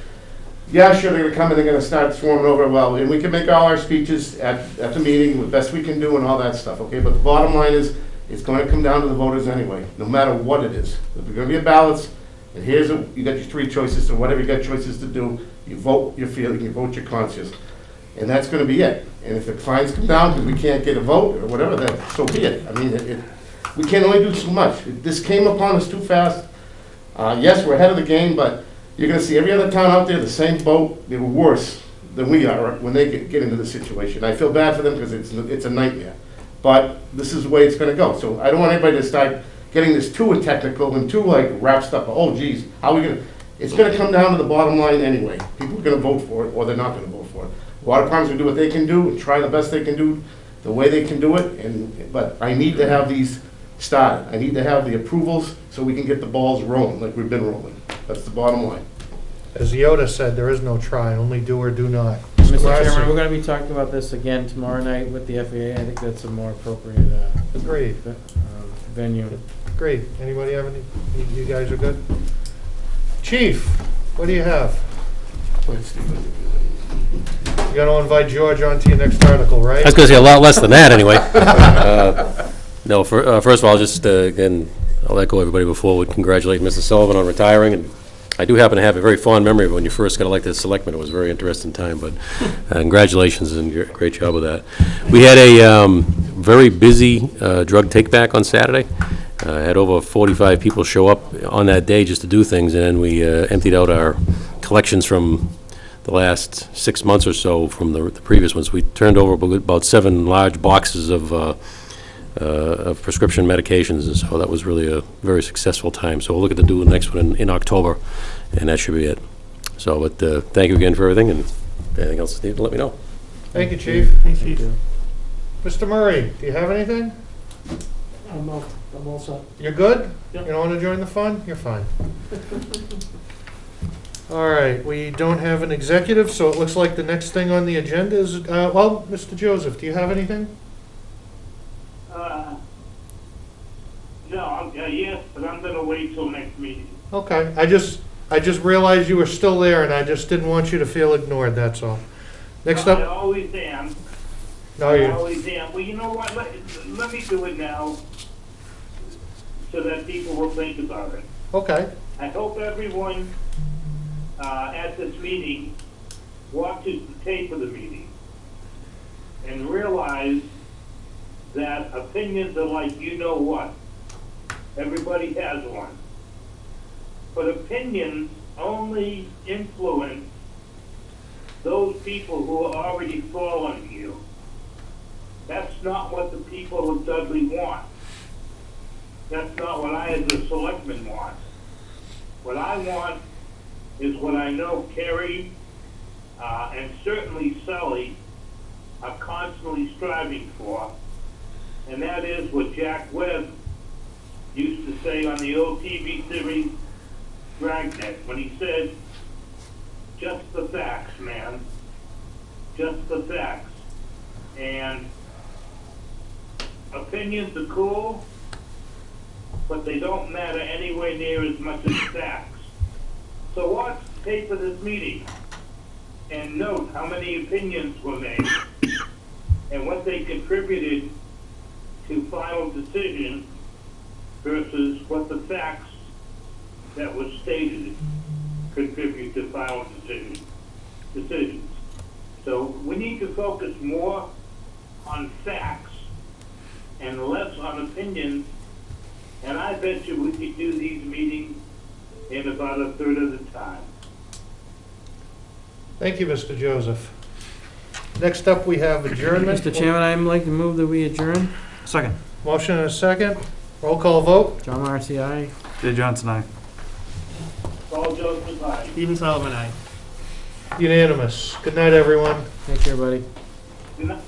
Yeah, sure, they're gonna come and they're gonna start swarming over, well, and we can make all our speeches at the meeting, the best we can do and all that stuff, okay? But the bottom line is, it's gonna come down to the voters anyway, no matter what it is. If there's gonna be a ballots, and you got your three choices, or whatever you got choices to do, you vote your feeling, you vote your conscience. And that's gonna be it. And if the fines come down because we can't get a vote or whatever, then so be it. I mean, we can only do so much. This came upon us too fast. Yes, we're ahead of the game, but you're gonna see every other town out there, the same boat, they were worse than we are when they get into this situation. I feel bad for them because it's a nightmare. But this is the way it's gonna go. So I don't want anybody to start getting this too technical and too like wrapped up, oh geez, how are we gonna, it's gonna come down to the bottom line anyway. People are gonna vote for it or they're not gonna vote for it. Water departments will do what they can do and try the best they can do, the way they can do it, but I need to have these started. I need to have the approvals so we can get the balls rolling like we've been rolling. That's the bottom line. As Yoda said, there is no try, only do or do not. Mr. Marcy. Chairman, we're gonna be talking about this again tomorrow night with the FAA. I think that's a more appropriate, Agreed, venue. agreed. Anybody have any, you guys are good? Chief, what do you have? You're gonna invite George onto your next article, right? I was going to say a lot less than that, anyway. No, first of all, just, again, I'll echo everybody before, would congratulate Mrs. Sullivan on retiring, and I do happen to have a very fond memory of when you first got elected as selectman. It was a very interesting time, but congratulations and great job with that. We had a very busy drug take-back on Saturday. Had over 45 people show up on that day just to do things, and then we emptied out our collections from the last 6 months or so from the previous ones. We turned over about 7 large boxes of prescription medications, and so that was really a very successful time. So we'll look at the next one in October, and that should be it. So, but thank you again for everything, and if anything else, Steve, let me know. Thank you, Chief. Thanks, Chief. Mr. Murray, do you have anything? I'm all set. You're good? Yep. You don't want to join the fun? You're fine. All right, we don't have an executive, so it looks like the next thing on the agenda is, well, Mr. Joseph, do you have anything? No, yes, but I'm gonna wait till next meeting. Okay, I just realized you were still there, and I just didn't want you to feel ignored, that's all. Next I up, always am. no, I you, always am. Well, you know what, let me do it now, so that people will think about it. okay, I hope everyone, at this meeting watches the tape of the meeting and realize that opinions are like you know what. Everybody has one. But opinions only influence those people who are already following you. That's not what the people of Dudley want. That's not what I as a selectman want. What I want is what I know Kerry and certainly Sully are constantly striving for, and that is what Jack Webb used to say on the old TV series Dragnet, when he said, just the facts, man. Just the facts. And opinions are cool, but they don't matter anywhere near as much as facts. So watch the tape of this meeting and note how many opinions were made and what they contributed to final decision versus what the facts that was stated contribute to final decisions. So we need to focus more on facts and less on opinions, and I bet you we could do these meetings in about a third of the time. thank you, Mr. Joseph. Next up, we have adjournment. Mr. Chairman, I'd like to move that we adjourn. Second. Motion and a second, roll call vote. John Marcy, aye. Jay Johnson, aye. Paul Joseph, aye. Stephen Sullivan, aye. Unanimous. Good night, everyone. Thank you, everybody. Good night.